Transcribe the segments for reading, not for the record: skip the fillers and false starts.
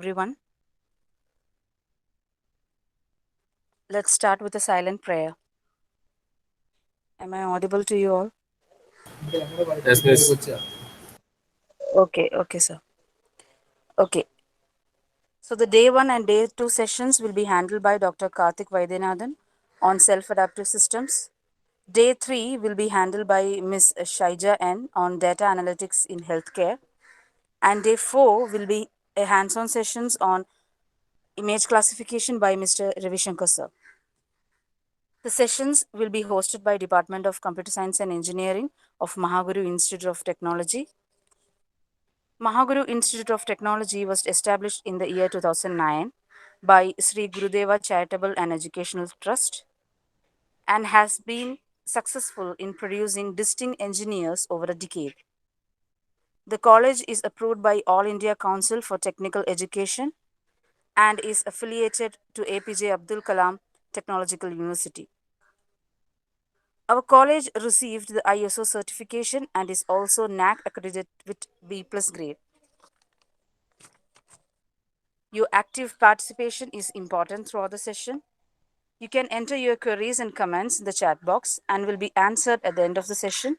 everyone. Let's start with a silent prayer. Am I audible to you all? Yes, miss. Okay, sir. Okay. So the day 1 and day 2 sessions will be handled by Dr. Karthik Vaidyanathan on self-adaptive systems. Day 3 will be handled by Ms. Shaija N on data analytics in healthcare. And day 4 will be a hands-on sessions on image classification by Mr. Ravishankar sir. The sessions will be hosted by Department of Computer Science and Engineering of Mahaguru Institute of Technology. Mahaguru Institute of Technology was established in the year 2009 by Sri Gurudeva Charitable and Educational Trust and has been successful in producing distinct engineers over a decade. The college is approved by All India Council for Technical Education and is affiliated to APJ Abdul Kalam Technological University. Our college received the ISO certification and is also NAC accredited with B+ grade. Your active participation is important throughout the session. You can enter your queries and comments in the chat box and will be answered at the end of the session.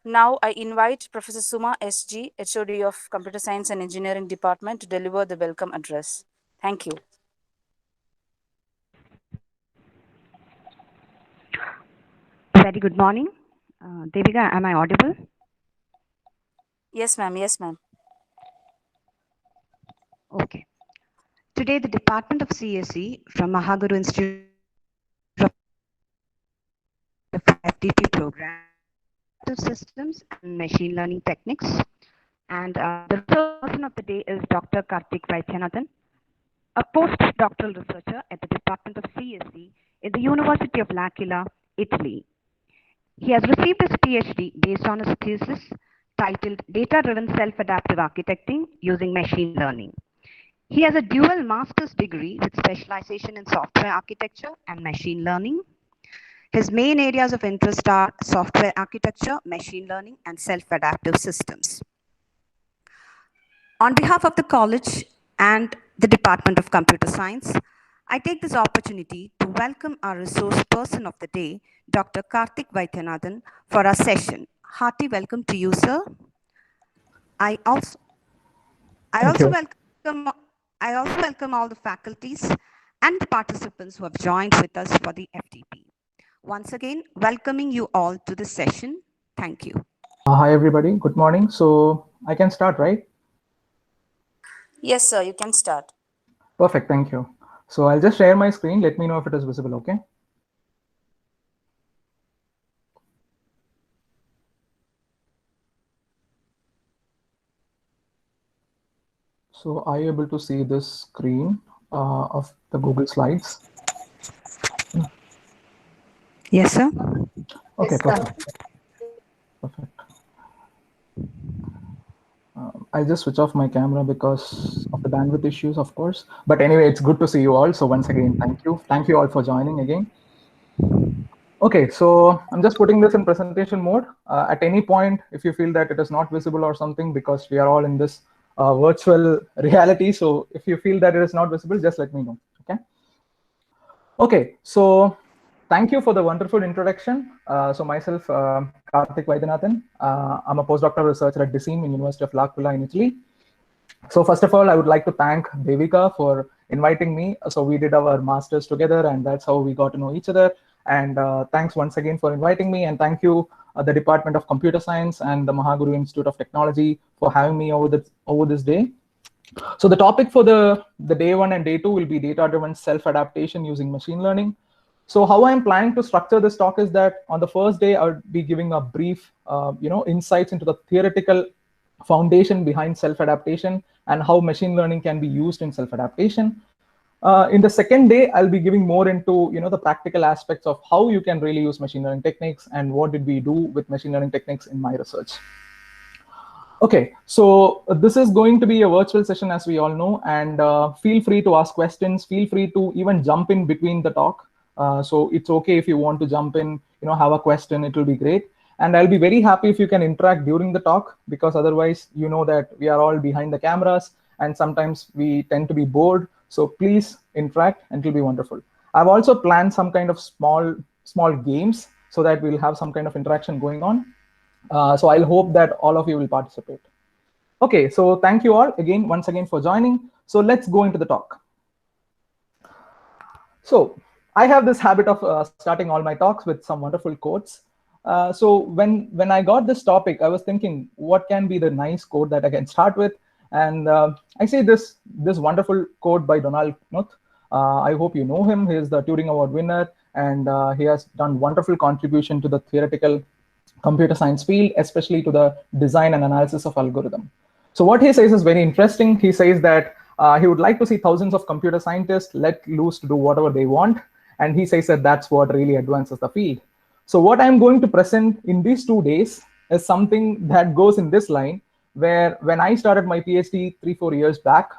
Now I invite Professor Suma SG, HOD of Computer Science and Engineering Department to deliver the welcome address. Thank you. Very good morning. Devika, am I audible? Yes, ma'am. Yes, ma'am. Okay. Today, the Department of CSE from Mahaguru Institute of the 5DP program, systems and machine learning techniques. And the research person of the day is Dr. Karthik Vaidyanathan, a postdoctoral researcher at the Department of CSE in the University of L'Aquila, Italy. He has received his PhD based on his thesis titled Data-Driven Self-Adaptive Architecting Using Machine Learning. He has a dual master's degree with specialization in software architecture and machine learning. His main areas of interest are software architecture, machine learning, and self-adaptive systems. On behalf of the college and the Department of Computer Science, I take this opportunity to welcome our resource person of the day, Dr. Karthik Vaidyanathan, for our session. Hearty welcome to you, sir. I also welcome all the faculties and the participants who have joined with us for the FDP. Once again, welcoming you all to this session. Thank you. Hi, everybody. Good morning. So I can start, right? Yes, sir. You can start. Perfect. Thank you. So I'll just share my screen. Let me know if it is visible. Okay. So are you able to see this screen of the Google Slides? Yes, sir. Okay, perfect. Perfect. I'll just switch off my camera because of the bandwidth issues, of course. But anyway, it's good to see you all. So once again, thank you. Thank you all for joining again. Okay, so I'm just putting this in presentation mode. At any point, if you feel that it is not visible or something, because we are all in this virtual reality. So if you feel that it is not visible, just let me know. Okay. Okay, so thank you for the wonderful introduction. So myself, Karthik Vaidyanathan. I'm a postdoctoral researcher at DISIM in University of L'Aquila in Italy. So first of all, I would like to thank Devika for inviting me. So we did our masters together, and that's how we got to know each other. And thanks once again for inviting me. And thank you, the Department of Computer Science and the Mahaguru Institute of Technology for having me over this day. So the topic for the day 1 and day 2 will be data-driven self-adaptation using machine learning. So how I'm planning to structure this talk is that on the first day, I'll be giving a brief, insights into the theoretical foundation behind self-adaptation and how machine learning can be used in self-adaptation. In the second day, I'll be giving more into the practical aspects of how you can really use machine learning techniques and what did we do with machine learning techniques in my research. Okay, so this is going to be a virtual session, as we all know, and feel free to ask questions. Feel free to even jump in between the talk. So it's okay if you want to jump in, have a question, it will be great. And I'll be very happy if you can interact during the talk, because otherwise, that we are all behind the cameras and sometimes we tend to be bored. So please interact and it'll be wonderful. I've also planned some kind of small games so that we'll have some kind of interaction going on. So I'll hope that all of you will participate. Okay, so thank you all once again for joining. So let's go into the talk. So I have this habit of starting all my talks with some wonderful quotes. So when I got this topic, I was thinking, what can be the nice quote that I can start with? And I say this wonderful quote by Donald Knuth. I hope you know him. He is the Turing Award winner, and he has done wonderful contribution to the theoretical computer science field, especially to the design and analysis of algorithm. So what he says is very interesting. He says that he would like to see thousands of computer scientists let loose to do whatever they want. And he says that that's what really advances the field. So what I'm going to present in these 2 days is something that goes in this line, where when I started my PhD 3-4 years back,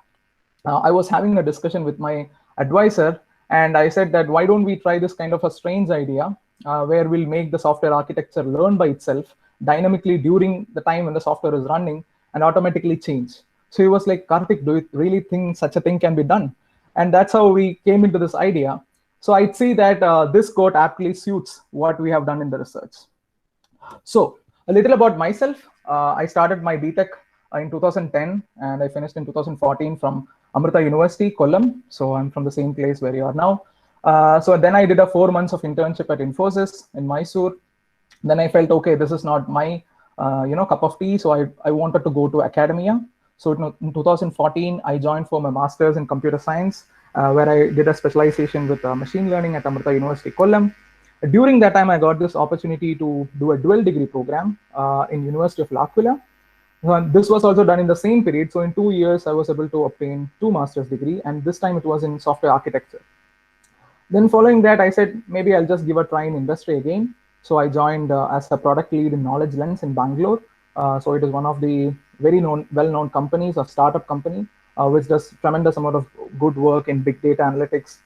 I was having a discussion with my advisor, and I said that why don't we try this kind of a strange idea where we'll make the software architecture learn by itself dynamically during the time when the software is running and automatically change. So he was like, Karthik, do you really think such a thing can be done? And that's how we came into this idea. So I'd see that this quote aptly suits what we have done in the research. So a little about myself. I started my BTech in 2010 and I finished in 2014 from Amrita University, Kollam. So I'm from the same place where you are now. So then I did a 4 months of internship at Infosys in Mysore. Then I felt, okay, this is not my cup of tea. So I wanted to go to academia. So in 2014, I joined for my master's in computer science, where I did a specialization with machine learning at Amrita University, Kollam. During that time, I got this opportunity to do a dual degree program in University of L'Aquila. This was also done in the same period. So in 2 years, I was able to obtain 2 master's degree, and this time it was in software architecture. Then following that, I said, maybe I'll just give a try in industry again. So I joined as a product lead in Knowledge Lens in Bangalore. So it is one of the very well-known companies, a startup company, which does tremendous amount of good work in big data analytics,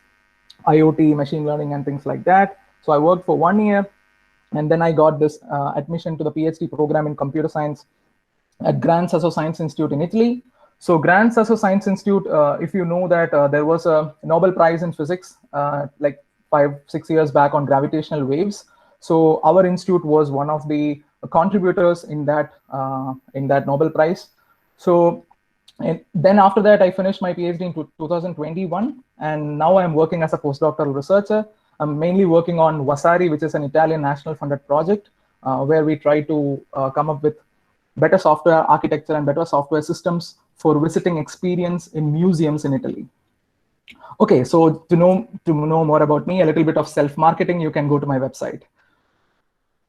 IoT, machine learning, and things like that. So I worked for 1 year, and then I got this admission to the PhD program in computer science at Gran Sasso Science Institute in Italy. So Gran Sasso Science Institute, if you know that there was a Nobel Prize in physics like 5-6 years back on gravitational waves. So our institute was one of the contributors in that Nobel Prize. So and then after that, I finished my PhD in 2021, and now I'm working as a postdoctoral researcher. I'm mainly working on Vasari, which is an Italian national funded project, where we try to come up with better software architecture and better software systems for visiting experience in museums in Italy. Okay, so to know more about me, a little bit of self-marketing, you can go to my website.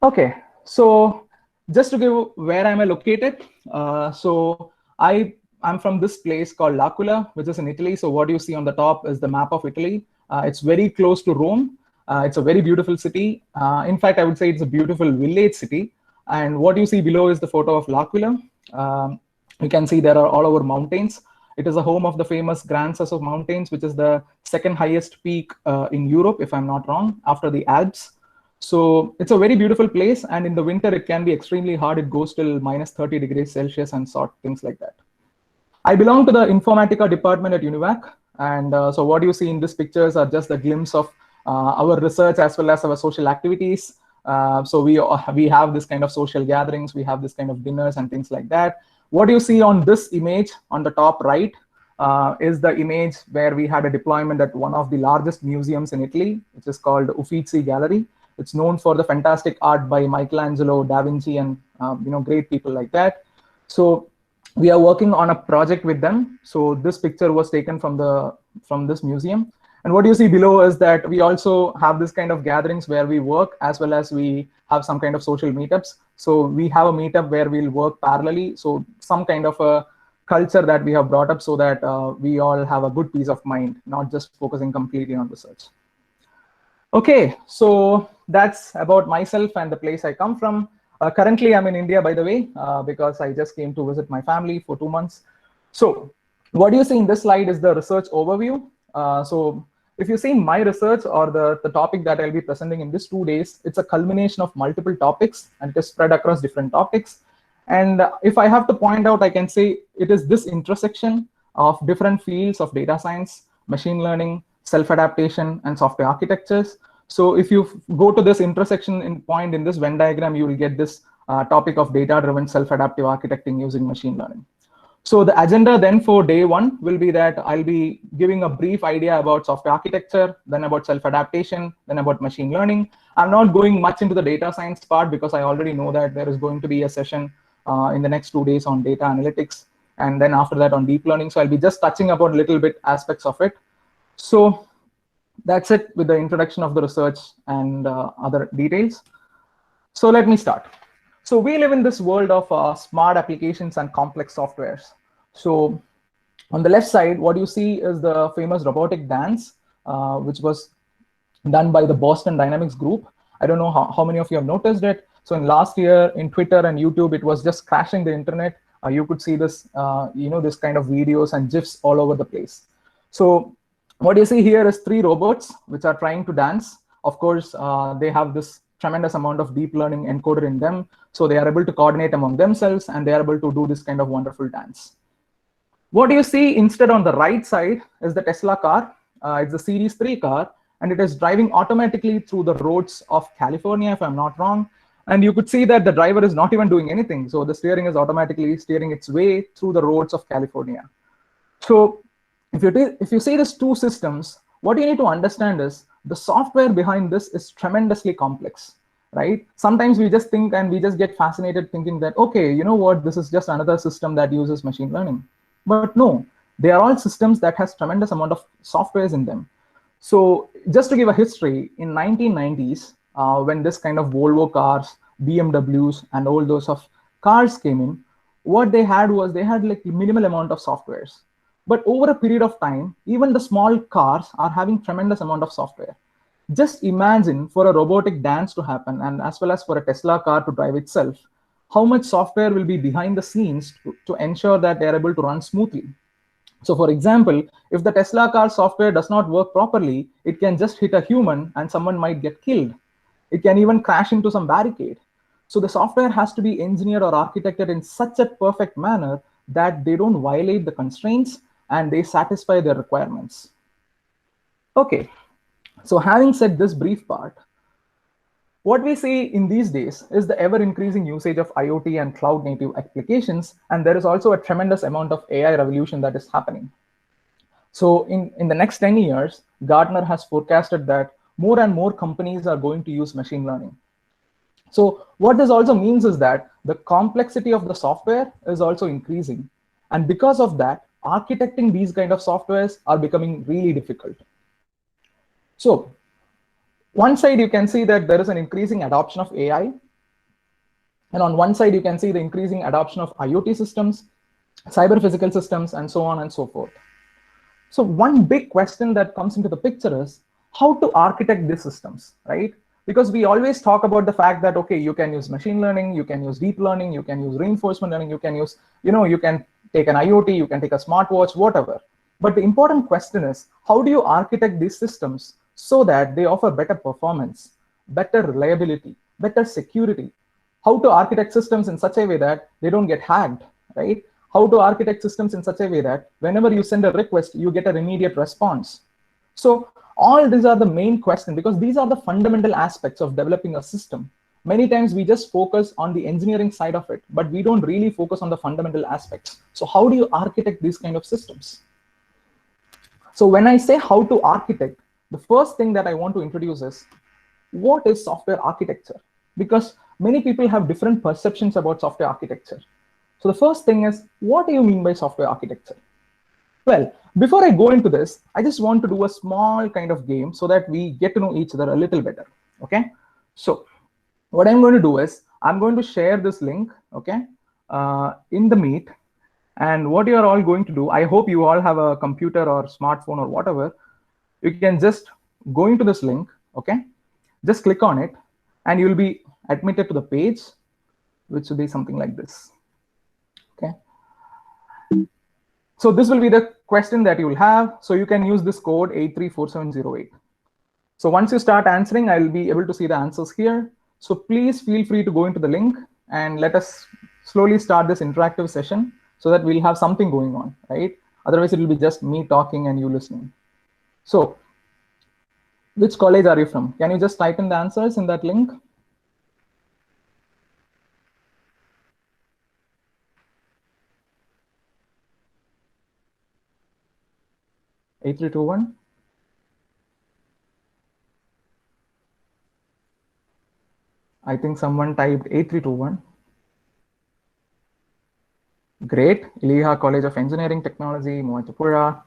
Okay, so just to give where am I located, so I'm from this place called L'Aquila, which is in Italy. So what you see on the top is the map of Italy. It's very close to Rome. It's a very beautiful city. In fact, I would say it's a beautiful village city. And what you see below is the photo of L'Aquila. You can see there are all over mountains. It is the home of the famous Gran Sasso Mountains, which is the second highest peak in Europe, if I'm not wrong, after the Alps. So it's a very beautiful place. And in the winter, it can be extremely hot. It goes till -30 degrees Celsius and things like that. I belong to the Informatica department at UNIVAC. And so what you see in these pictures are just a glimpse of our research as well as our social activities. So we have this kind of social gatherings, we have this kind of dinners and things like that. What you see on this image on the top right is the image where we had a deployment at one of the largest museums in Italy, which is called Uffizi Gallery. It's known for the fantastic art by Michelangelo, Da Vinci, and great people like that. So we are working on a project with them. So this picture was taken from this museum. And what you see below is that we also have this kind of gatherings where we work as well as we have some kind of social meetups. So we have a meetup where we'll work parallelly. So some kind of a culture that we have brought up so that we all have a good peace of mind, not just focusing completely on research. Okay, so that's about myself and the place I come from. Currently, I'm in India, by the way, because I just came to visit my family for 2 months. So what you see in this slide is the research overview. So if you see my research or the topic that I'll be presenting in these 2 days, it's a culmination of multiple topics and it is spread across different topics. And if I have to point out, I can say it is this intersection of different fields of data science, machine learning, self-adaptation, and software architectures. So if you go to this intersection point in this Venn diagram, you will get this topic of data-driven self-adaptive architecting using machine learning. So the agenda then for day one will be that I'll be giving a brief idea about software architecture, then about self-adaptation, then about machine learning. I'm not going much into the data science part because I already know that there is going to be a session in the next 2 days on data analytics, and then after that on deep learning. So I'll be just touching upon a little bit aspects of it. So that's it with the introduction of the research and other details. So let me start. So we live in this world of smart applications and complex softwares. So on the left side, what you see is the famous robotic dance, which was done by the Boston Dynamics group. I don't know how many of you have noticed it. So in last year in Twitter and YouTube, it was just crashing the internet. You could see this, this kind of videos and GIFs all over the place. So what you see here is 3 robots which are trying to dance. Of course, they have this tremendous amount of deep learning encoded in them. So they are able to coordinate among themselves and they are able to do this kind of wonderful dance. What you see instead on the right side is the Tesla car. It's a Series 3 car, and it is driving automatically through the roads of California, if I'm not wrong. And you could see that the driver is not even doing anything. So the steering is automatically steering its way through the roads of California. So if you see these 2 systems, what you need to understand is the software behind this is tremendously complex, right? Sometimes we just think and we just get fascinated thinking that, okay, you know what, this is just another system that uses machine learning. But no, they are all systems that has tremendous amount of softwares in them. So just to give a history, in 1990s, when this kind of Volvo cars, BMWs, and all those of cars came in, what they had was they had like minimal amount of softwares. But over a period of time, even the small cars are having tremendous amount of software. Just imagine for a robotic dance to happen, and as well as for a Tesla car to drive itself, how much software will be behind the scenes to ensure that they are able to run smoothly. So for example, if the Tesla car software does not work properly, it can just hit a human and someone might get killed. It can even crash into some barricade. So the software has to be engineered or architected in such a perfect manner that they don't violate the constraints and they satisfy their requirements. Okay, so having said this brief part, what we see in these days is the ever-increasing usage of IoT and cloud-native applications, and there is also a tremendous amount of AI revolution that is happening. So in the next 10 years, Gartner has forecasted that more and more companies are going to use machine learning. So what this also means is that the complexity of the software is also increasing. And because of that, architecting these kind of softwares are becoming really difficult. So one side, you can see that there is an increasing adoption of AI. And on one side, you can see the increasing adoption of IoT systems, cyber physical systems, and so on and so forth. So one big question that comes into the picture is how to architect these systems, right? Because we always talk about the fact that, okay, you can use machine learning, you can use deep learning, you can use reinforcement learning, you can use, you can take an IoT, you can take a smartwatch, whatever. But the important question is, how do you architect these systems so that they offer better performance, better reliability, better security? How to architect systems in such a way that they don't get hacked, right? How to architect systems in such a way that whenever you send a request, you get an immediate response. So all these are the main questions, because these are the fundamental aspects of developing a system. Many times we just focus on the engineering side of it, but we don't really focus on the fundamental aspects. So how do you architect these kind of systems? So when I say how to architect, the first thing that I want to introduce is, what is software architecture? Because many people have different perceptions about software architecture. So the first thing is, what do you mean by software architecture? Well, before I go into this, I just want to do a small kind of game so that we get to know each other a little better, okay? So what I'm going to do is, I'm going to share this link, okay, in the Meet. And what you're all going to do, I hope you all have a computer or smartphone or whatever. You can just go into this link, okay? Just click on it, and you'll be admitted to the page, which will be something like this, okay? So this will be the question that you will have. So you can use this code 834708. So once you start answering, I'll be able to see the answers here. So please feel free to go into the link and let us slowly start this interactive session so that we'll have something going on, right? Otherwise, it will be just me talking and you listening. So, which college are you from? Can you just type in the answers in that link? Eight, 3, 2, 1. I think someone typed 8321. Great. Iliha College of Engineering Technology, Moachapura.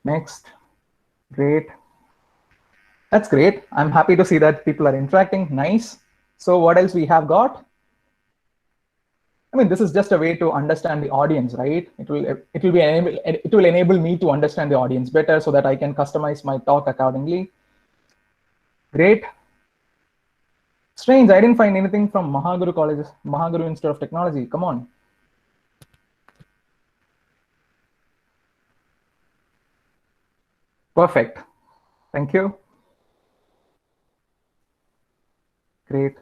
Next. Great. That's great. I'm happy to see that people are interacting. Nice. So what else we have got? I mean, this is just a way to understand the audience, right? It will enable me to understand the audience better so that I can customize my talk accordingly. Great. Strange, I didn't find anything from Mahaguru Colleges, Mahaguru Institute of Technology. Come on. Perfect. Thank you. Great.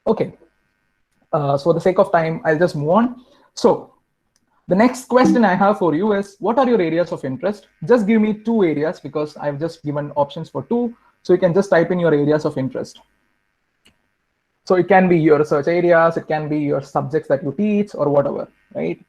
Okay. So for the sake of time, I'll just move on. So the next question I have for you is, what are your areas of interest? Just give me 2 areas because I've just given options for 2. So you can just type in your areas of interest. So it can be your research areas, it can be your subjects that you teach or whatever, right?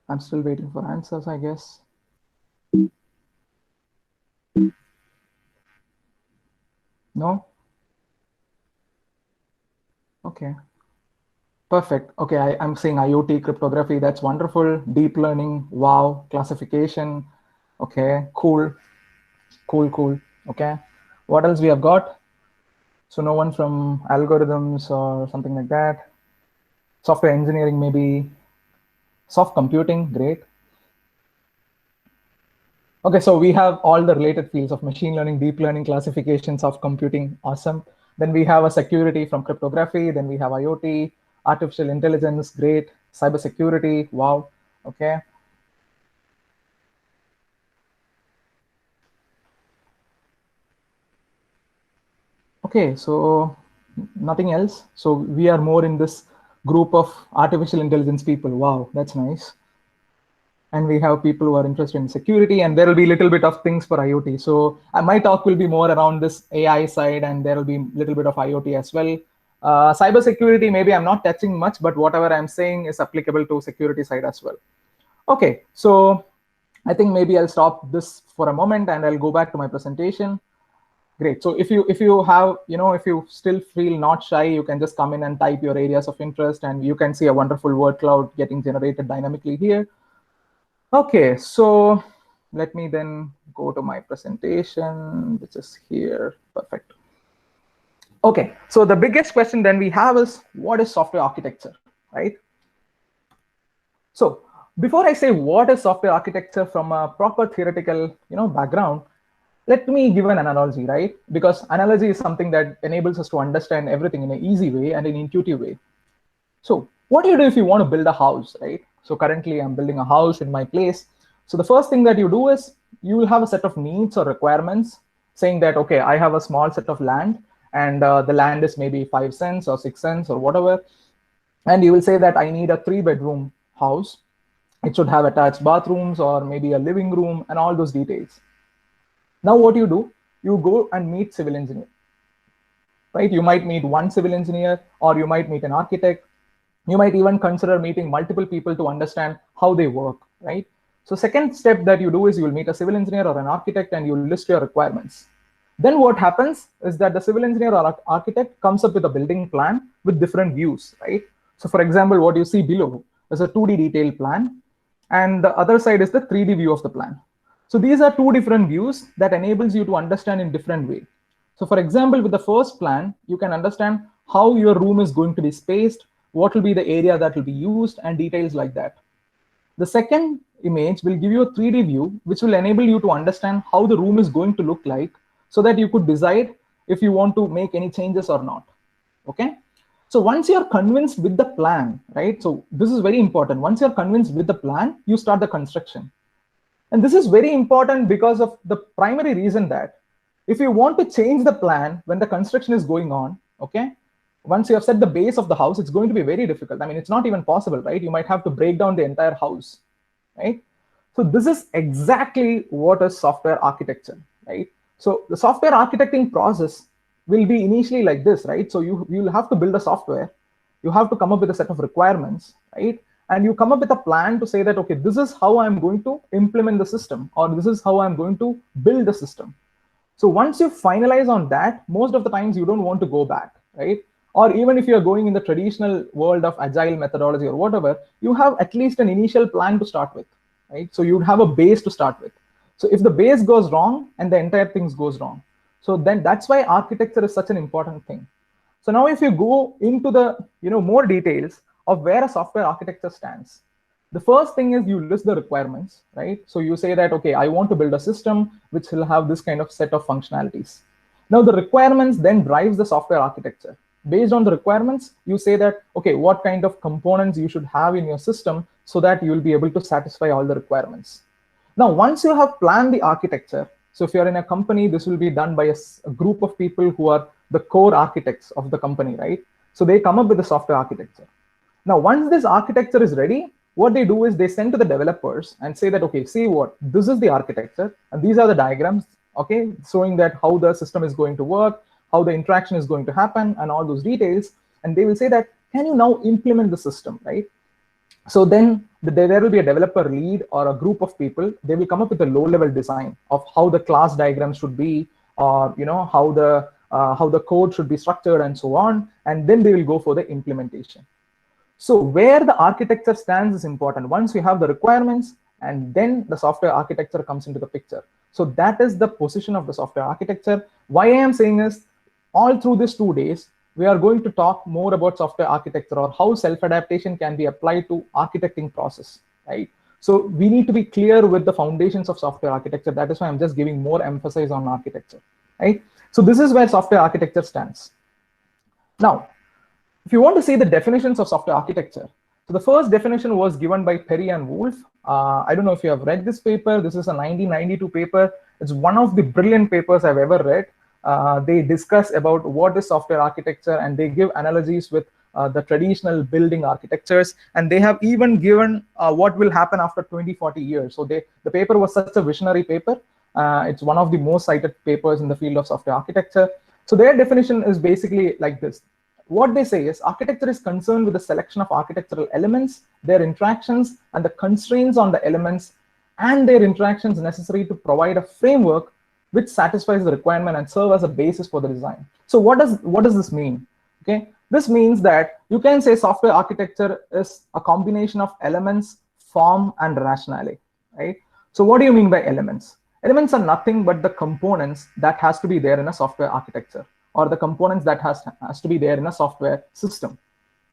I'm still waiting for answers, I guess. No? Okay. Perfect. Okay, I'm saying IoT, cryptography, that's wonderful. Deep learning, wow. Classification, okay, cool. Cool. Okay. What else we have got? So no one from algorithms or something like that. Software engineering, maybe. Soft computing, great. Okay, so we have all the related fields of machine learning, deep learning, classification, soft computing, awesome. Then we have a security from cryptography. Then we have IoT, artificial intelligence, great. Cybersecurity, wow, okay. Okay, so nothing else. So we are more in this group of artificial intelligence people. Wow, that's nice. And we have people who are interested in security, and there will be a little bit of things for IoT. So my talk will be more around this AI side, and there will be a little bit of IoT as well. Cybersecurity, maybe I'm not touching much, but whatever I'm saying is applicable to security side as well. Okay, so I think maybe I'll stop this for a moment and I'll go back to my presentation. Great. So if you have, if you still feel not shy, you can just come in and type your areas of interest, and you can see a wonderful word cloud getting generated dynamically here. Okay, so let me then go to my presentation, which is here. Perfect. Okay, so the biggest question then we have is, what is software architecture, right? So before I say what is software architecture from a proper theoretical, background, let me give an analogy, right? Because analogy is something that enables us to understand everything in an easy way and an intuitive way. So what do you do if you want to build a house, right? So currently I'm building a house in my place. So the first thing that you do is you will have a set of needs or requirements saying that, okay, I have a small set of land, and the land is maybe 5 cents or 6 cents or whatever. And you will say that I need a 3-bedroom house. It should have attached bathrooms or maybe a living room and all those details. Now what you do, you go and meet civil engineer, right? You might meet one civil engineer, or you might meet an architect. You might even consider meeting multiple people to understand how they work, right? So second step that you do is you will meet a civil engineer or an architect, and you list your requirements. Then what happens is that the civil engineer or architect comes up with a building plan with different views, right? So for example, what you see below is a 2D detailed plan, and the other side is the 3D view of the plan. So these are 2 different views that enables you to understand in different way. So for example, with the first plan, you can understand how your room is going to be spaced, what will be the area that will be used, and details like that. The second image will give you a 3D view, which will enable you to understand how the room is going to look like, so that you could decide if you want to make any changes or not. Okay. So once you're convinced with the plan, right? So this is very important. Once you're convinced with the plan, you start the construction. And this is very important because of the primary reason that if you want to change the plan when the construction is going on, okay, once you have set the base of the house, it's going to be very difficult. I mean, it's not even possible, right? You might have to break down the entire house, right? So this is exactly what is software architecture, right? So the software architecting process will be initially like this, right? So you'll have to build a software. You have to come up with a set of requirements, right? And you come up with a plan to say that, okay, this is how I'm going to implement the system, or this is how I'm going to build the system. So once you finalize on that, most of the times you don't want to go back, right? Or even if you're going in the traditional world of agile methodology or whatever, you have at least an initial plan to start with, right? So you'd have a base to start with. So if the base goes wrong and the entire thing goes wrong, so then that's why architecture is such an important thing. So now if you go into the more details of where a software architecture stands, the first thing is you list the requirements, right? So you say that, okay, I want to build a system which will have this kind of set of functionalities. Now the requirements then drives the software architecture. Based on the requirements, you say that, okay, what kind of components you should have in your system so that you will be able to satisfy all the requirements. Now, once you have planned the architecture, so if you're in a company, this will be done by a group of people who are the core architects of the company, right? So they come up with the software architecture. Now, once this architecture is ready, what they do is they send to the developers and say that, okay, see what, this is the architecture, and these are the diagrams, okay, showing that how the system is going to work, how the interaction is going to happen, and all those details. And they will say that, can you now implement the system, right? So then there will be a developer lead or a group of people. They will come up with a low-level design of how the class diagram should be, or how the code should be structured, and so on. And then they will go for the implementation. So where the architecture stands is important. Once you have the requirements, and then the software architecture comes into the picture. So that is the position of the software architecture. Why I am saying is, all through these 2 days, we are going to talk more about software architecture, or how self-adaptation can be applied to architecting process, right? So we need to be clear with the foundations of software architecture. That is why I'm just giving more emphasis on architecture, right? So this is where software architecture stands. Now, if you want to see the definitions of software architecture, so the first definition was given by Perry and Wolf. I don't know if you have read this paper. This is a 1992 paper. It's one of the brilliant papers I've ever read. They discuss about what is software architecture, and they give analogies with the traditional building architectures, and they have even given what will happen after 20-40 years. So the paper was such a visionary paper. It's one of the most cited papers in the field of software architecture. So their definition is basically like this. What they say is, architecture is concerned with the selection of architectural elements, their interactions, and the constraints on the elements and their interactions necessary to provide a framework which satisfies the requirement and serve as a basis for the design. So what does this mean? Okay, this means that you can say software architecture is a combination of elements, form, and rationale, right? So what do you mean by elements? Elements are nothing but the components that has to be there in a software architecture, or the components that has to be there in a software system,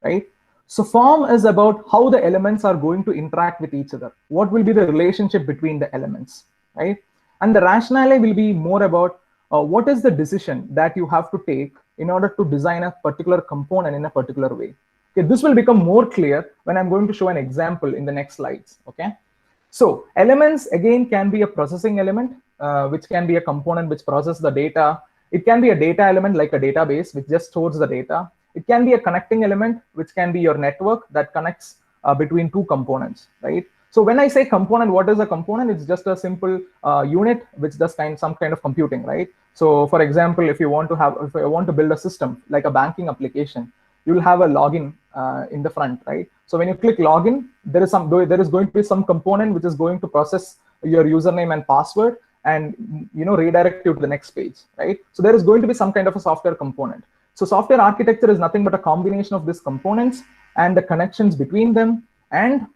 right? So form is about how the elements are going to interact with each other. What will be the relationship between the elements, right? And the rationale will be more about what is the decision that you have to take in order to design a particular component in a particular way. Okay, this will become more clear when I'm going to show an example in the next slides, okay? So elements, again, can be a processing element, which can be a component which processes the data. It can be a data element like a database, which just stores the data. It can be a connecting element, which can be your network that connects between two components, right? So when I say component, what is a component? It's just a simple unit which does some kind of computing, right? So for example, if I want to build a system like a banking application, you will have a login in the front, right? So when you click login, there is going to be some component which is going to process your username and password and redirect you to the next page, right? So there is going to be some kind of a software component. So software architecture is nothing but a combination of these components and the connections between them, and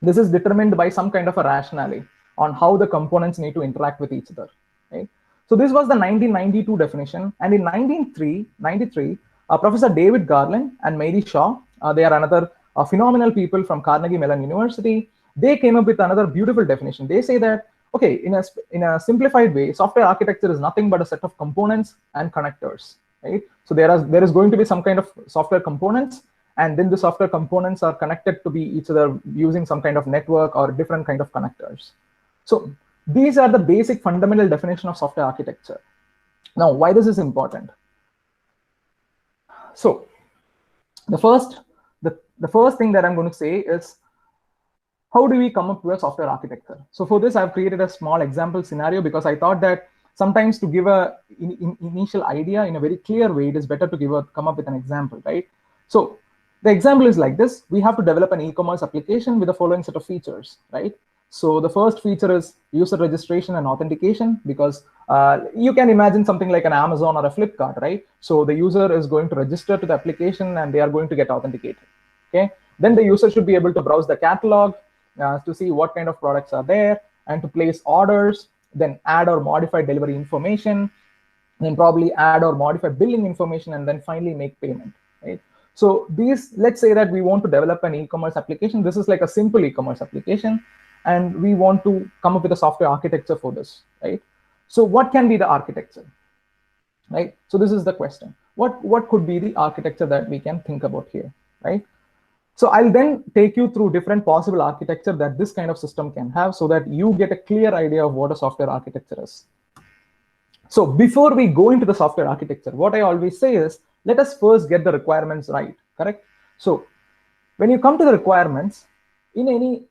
this is determined by some kind of a rationale on how the components need to interact with each other, right? So this was the 1992 definition, and in 1993, Professor David Garland and Mary Shaw, they are another phenomenal people from Carnegie Mellon University. they came up with another beautiful definition. They say that, okay, in a simplified way, software architecture is nothing but a set of components and connectors, right? So there is going to be some kind of software components, and then the software components are connected to be each other using some kind of network or different kind of connectors. So these are the basic fundamental definition of software architecture. Now, why this is important? So the first thing that I'm going to say is, how do we come up with a software architecture? So for this, I've created a small example scenario because I thought that sometimes to give a initial idea in a very clear way, it is better to come up with an example, right? So the example is like this. We have to develop an e-commerce application with the following set of features, right? So the first feature is user registration and authentication, because you can imagine something like an Amazon or a Flipkart, right? So the user is going to register to the application and they are going to get authenticated, okay? Then the user should be able to browse the catalog to see what kind of products are there and to place orders, then add or modify delivery information, then probably add or modify billing information, and then finally make payment, right? So these, let's say that we want to develop an e-commerce application. This is like a simple e-commerce application, and we want to come up with a software architecture for this, right? So what can be the architecture, right? So this is the question. What could be the architecture that we can think about here, right? So I'll then take you through different possible architecture that this kind of system can have so that you get a clear idea of what a software architecture is. So before we go into the software architecture, what I always say is, let us first get the requirements right, correct? So when you come to the requirements, in any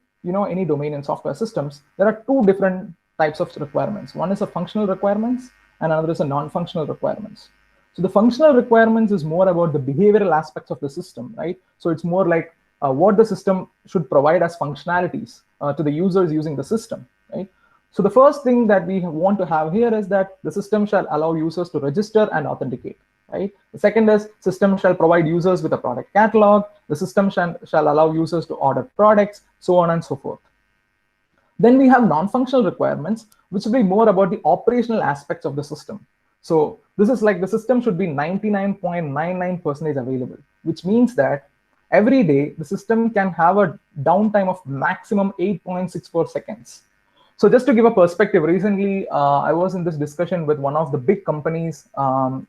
domain in software systems, there are two different types of requirements. One is a functional requirements and another is a non-functional requirements. So the functional requirements is more about the behavioral aspects of the system, right? So it's more like what the system should provide as functionalities to the users using the system, right? So the first thing that we want to have here is that the system shall allow users to register and authenticate, right? The second is system shall provide users with a product catalog. The system shall allow users to order products, so on and so forth. Then we have non-functional requirements, which will be more about the operational aspects of the system. So this is like the system should be 99.99% available, which means that every day the system can have a downtime of maximum 8.64 seconds. So just to give a perspective, recently I was in this discussion with one of the big companies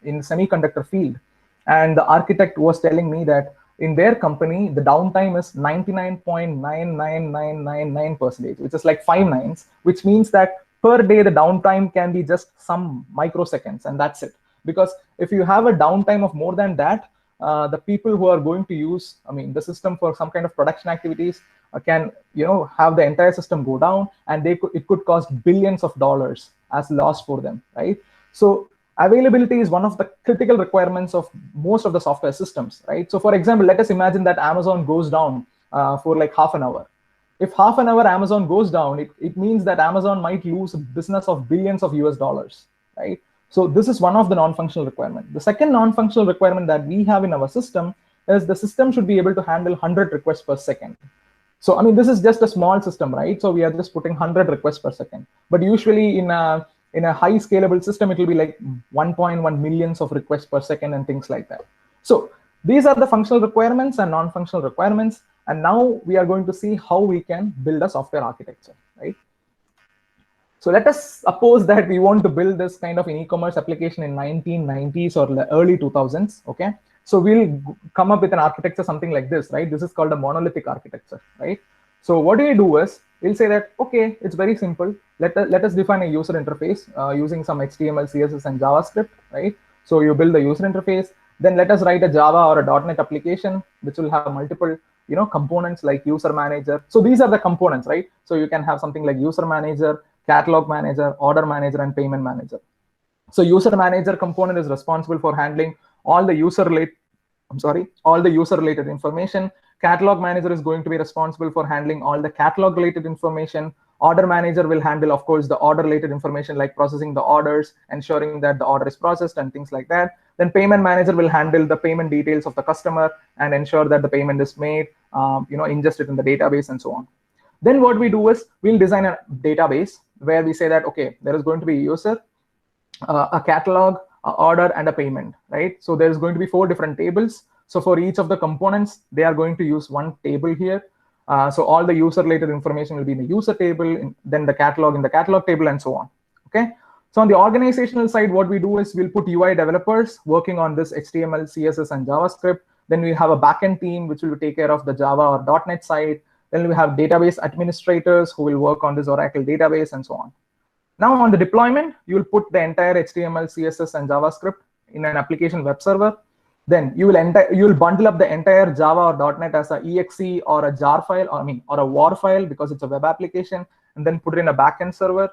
in the semiconductor field, and the architect was telling me that in their company, the downtime is 99.99999%, which is like 5 nines, which means that per day, the downtime can be just some microseconds, and that's it. Because if you have a downtime of more than that, the people who are going to use, the system for some kind of production activities can, have the entire system go down, and it could cost billions of dollars as loss for them, right? So availability is one of the critical requirements of most of the software systems, right? So for example, let us imagine that Amazon goes down for like half an hour. If half an hour Amazon goes down, it means that Amazon might lose a business of billions of US dollars, right? So this is one of the non-functional requirements. The second non-functional requirement that we have in our system is the system should be able to handle 100 requests per second. So this is just a small system, right? So we are just putting 100 requests per second. But usually in a high scalable system, it will be like 1.1 millions of requests per second and things like that. So these are the functional requirements and non-functional requirements. And now we are going to see how we can build a software architecture, right? So let us suppose that we want to build this kind of an e-commerce application in 1990s or early 2000s, okay? So we'll come up with an architecture, something like this, right? This is called a monolithic architecture, right? So what we do is, we'll say that, okay, it's very simple. Let us define a user interface using some HTML, CSS, and JavaScript, right? So you build the user interface. Then let us write a Java or a .NET application, which will have multiple components like user manager. So these are the components, right? So you can have something like user manager, catalog manager, order manager, and payment manager. So user manager component is responsible for handling all the user related information. Catalog manager is going to be responsible for handling all the catalog related information. Order manager will handle, of course, the order related information like processing the orders, ensuring that the order is processed and things like that. Then payment manager will handle the payment details of the customer and ensure that the payment is made, ingest it in the database and so on. Then what we do is we'll design a database where we say that, okay, there is going to be a user, a catalog, a order, and a payment, right? So there's going to be 4 different tables. So for each of the components, they are going to use one table here. So all the user related information will be in the user table, then the catalog in the catalog table, and so on. Okay. So on the organizational side, what we do is we'll put UI developers working on this HTML, CSS, and JavaScript. Then we have a backend team which will take care of the Java or .NET side. Then we have database administrators who will work on this Oracle database and so on. Now on the deployment, you will put the entire HTML, CSS, and JavaScript in an application web server. Then you will bundle up the entire Java or .NET as a exe or a jar file, or a WAR file because it's a web application, and then put it in a backend server.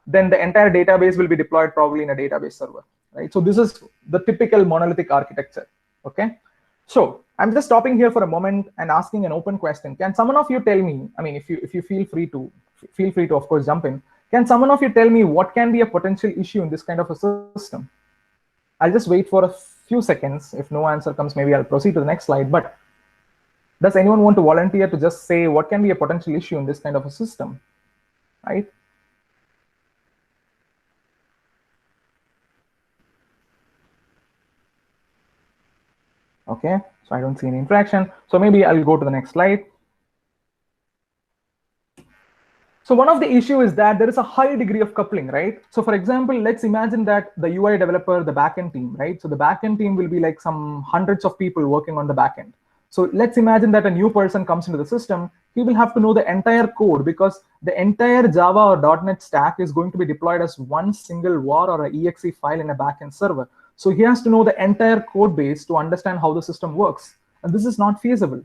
Then the entire database will be deployed probably in a database server, right? So this is the typical monolithic architecture. Okay. So I'm just stopping here for a moment and asking an open question. Can someone of you tell me? I mean, if you feel free to of course jump in. Can someone of you tell me what can be a potential issue in this kind of a system? I'll just wait for a few seconds. If no answer comes, maybe I'll proceed to the next slide. But does anyone want to volunteer to just say what can be a potential issue in this kind of a system, right? Okay, so I don't see any interaction. So maybe I'll go to the next slide. So one of the issue is that there is a high degree of coupling, right? So for example, let's imagine that the UI developer, the backend team, right? So the backend team will be like some hundreds of people working on the backend. So let's imagine that a new person comes into the system. He will have to know the entire code because the entire Java or .NET stack is going to be deployed as one single WAR or an exe file in a backend server. So he has to know the entire code base to understand how the system works. And this is not feasible.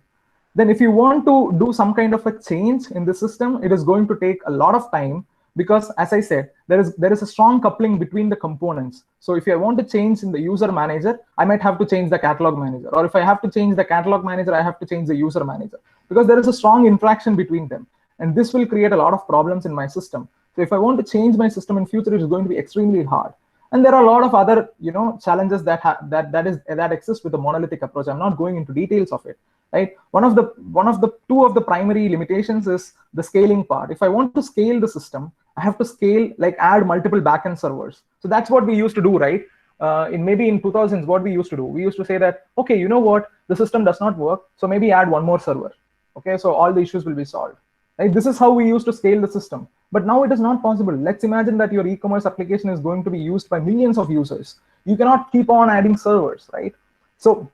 Then if you want to do some kind of a change in the system, it is going to take a lot of time because, as I said, there is a strong coupling between the components. So if I want to change in the user manager, I might have to change the catalog manager. Or if I have to change the catalog manager, I have to change the user manager because there is a strong interaction between them. And this will create a lot of problems in my system. So if I want to change my system in future, it is going to be extremely hard. And there are a lot of other, challenges that exist with the monolithic approach. I'm not going into details of it, right? Two of the primary limitations is the scaling part. If I want to scale the system, I have to scale, like add multiple backend servers. So that's what we used to do, right? In 2000s, what we used to do, we used to say that, okay, you know what, the system does not work, so maybe add one more server. Okay, so all the issues will be solved. Right? This is how we used to scale the system. But now it is not possible. Let's imagine that your e-commerce application is going to be used by millions of users. You cannot keep on adding servers, right? So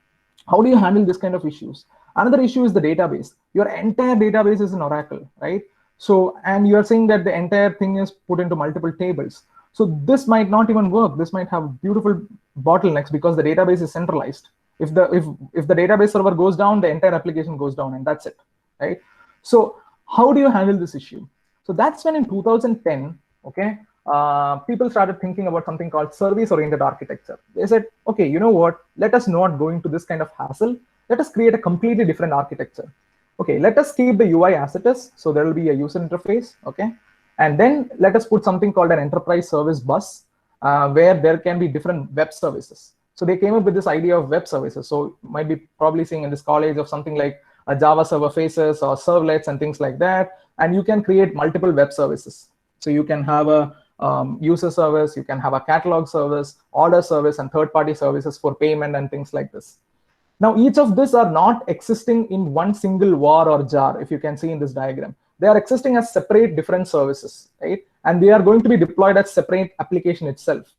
how do you handle this kind of issues? Another issue is the database. Your entire database is in Oracle, right? So, and you are saying that the entire thing is put into multiple tables. So this might not even work. This might have beautiful bottlenecks because the database is centralized. If the database server goes down, the entire application goes down, and that's it, right? So how do you handle this issue? So that's when in 2010, okay, people started thinking about something called service-oriented architecture. They said, okay, you know what? Let us not go into this kind of hassle. Let us create a completely different architecture. Okay, let us keep the UI as it is. So there will be a user interface, okay? And then let us put something called an enterprise service bus, where there can be different web services. So they came up with this idea of web services. So you might be probably seeing in this college of something like a Java server faces or servlets and things like that. And you can create multiple web services. So you can have a user service, you can have a catalog service, order service, and third-party services for payment and things like this. Now, each of these are not existing in one single WAR or jar, if you can see in this diagram. They are existing as separate different services, right? And they are going to be deployed as separate application itself.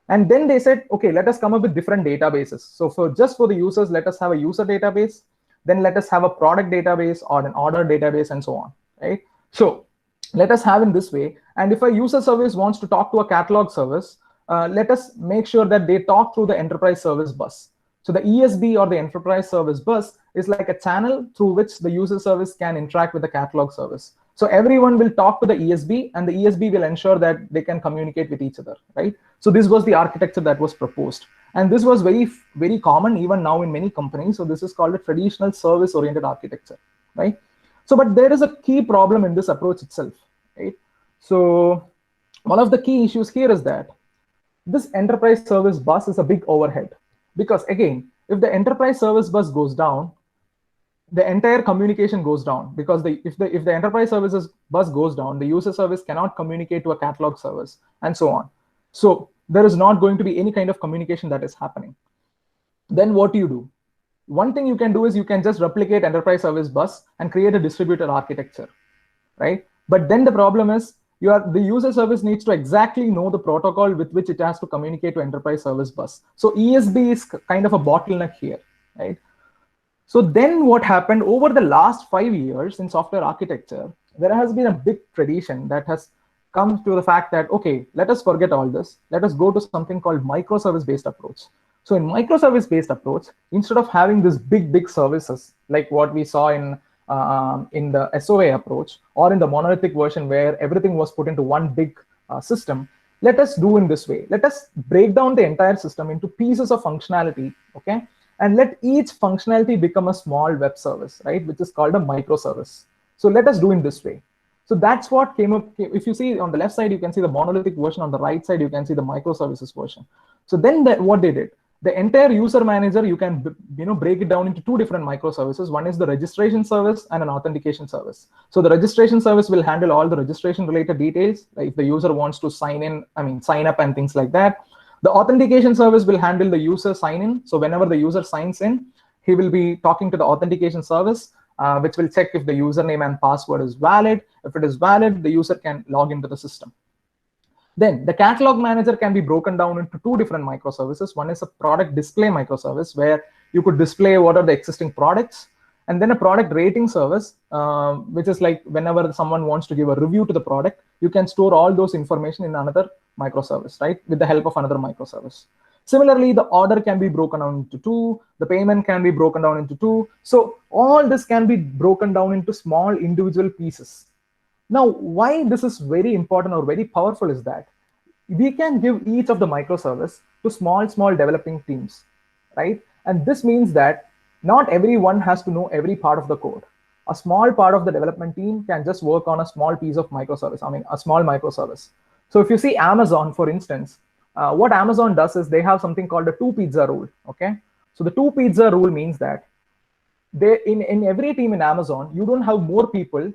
And then they said, okay, let us come up with different databases. So just for the users, let us have a user database. Then let us have a product database or an order database and so on, right? So let us have in this way. And if a user service wants to talk to a catalog service, let us make sure that they talk through the enterprise service bus. So the ESB or the enterprise service bus is like a channel through which the user service can interact with the catalog service. So everyone will talk to the ESB, and the ESB will ensure that they can communicate with each other, right? So this was the architecture that was proposed. And this was very, very common even now in many companies. So this is called a traditional service-oriented architecture, right? So, but there is a key problem in this approach itself, right? So one of the key issues here is that this enterprise service bus is a big overhead. Because again, if the enterprise service bus goes down, the entire communication goes down, because if the enterprise services bus goes down, the user service cannot communicate to a catalog service and so on. So there is not going to be any kind of communication that is happening. Then what do? one thing you can do is you can just replicate enterprise service bus and create a distributed architecture, right? But then the problem is the user service needs to exactly know the protocol with which it has to communicate to enterprise service bus. So ESB is kind of a bottleneck here, right? So then what happened over the last 5 years in software architecture, there has been a big tradition that has come to the fact that, okay, let us forget all this. Let us go to something called microservice-based approach. So in microservice-based approach, instead of having this big services like what we saw in the SOA approach or in the monolithic version where everything was put into one big system, let us do in this way. Let us break down the entire system into pieces of functionality, okay? And let each functionality become a small web service, right? Which is called a microservice. So let us do in this way. So that's what came up. If you see on the left side, you can see the monolithic version. On the right side, you can see the microservices version. So then what they did, the entire user manager, you can break it down into two different microservices. One is the registration service and an authentication service. So the registration service will handle all the registration related details, like if the user wants to sign up and things like that. The authentication service will handle the user sign-in. So whenever the user signs in, he will be talking to the authentication service, which will check if the username and password is valid. If it is valid, the user can log into the system. Then the catalog manager can be broken down into two different microservices. One is a product display microservice where you could display what are the existing products. And then a product rating service, which is like whenever someone wants to give a review to the product, you can store all those information in another microservice, right? With the help of another microservice. Similarly, the order can be broken down into two, the payment can be broken down into two. So all this can be broken down into small individual pieces. Now, why this is very important or very powerful is that we can give each of the microservice to small developing teams, right? And this means that not everyone has to know every part of the code. A small part of the development team can just work on a small piece of microservice, a small microservice. So if you see Amazon, for instance, what Amazon does is they have something called the 2 pizza rule, okay? So the 2 pizza rule means that in every team in Amazon, you don't have more people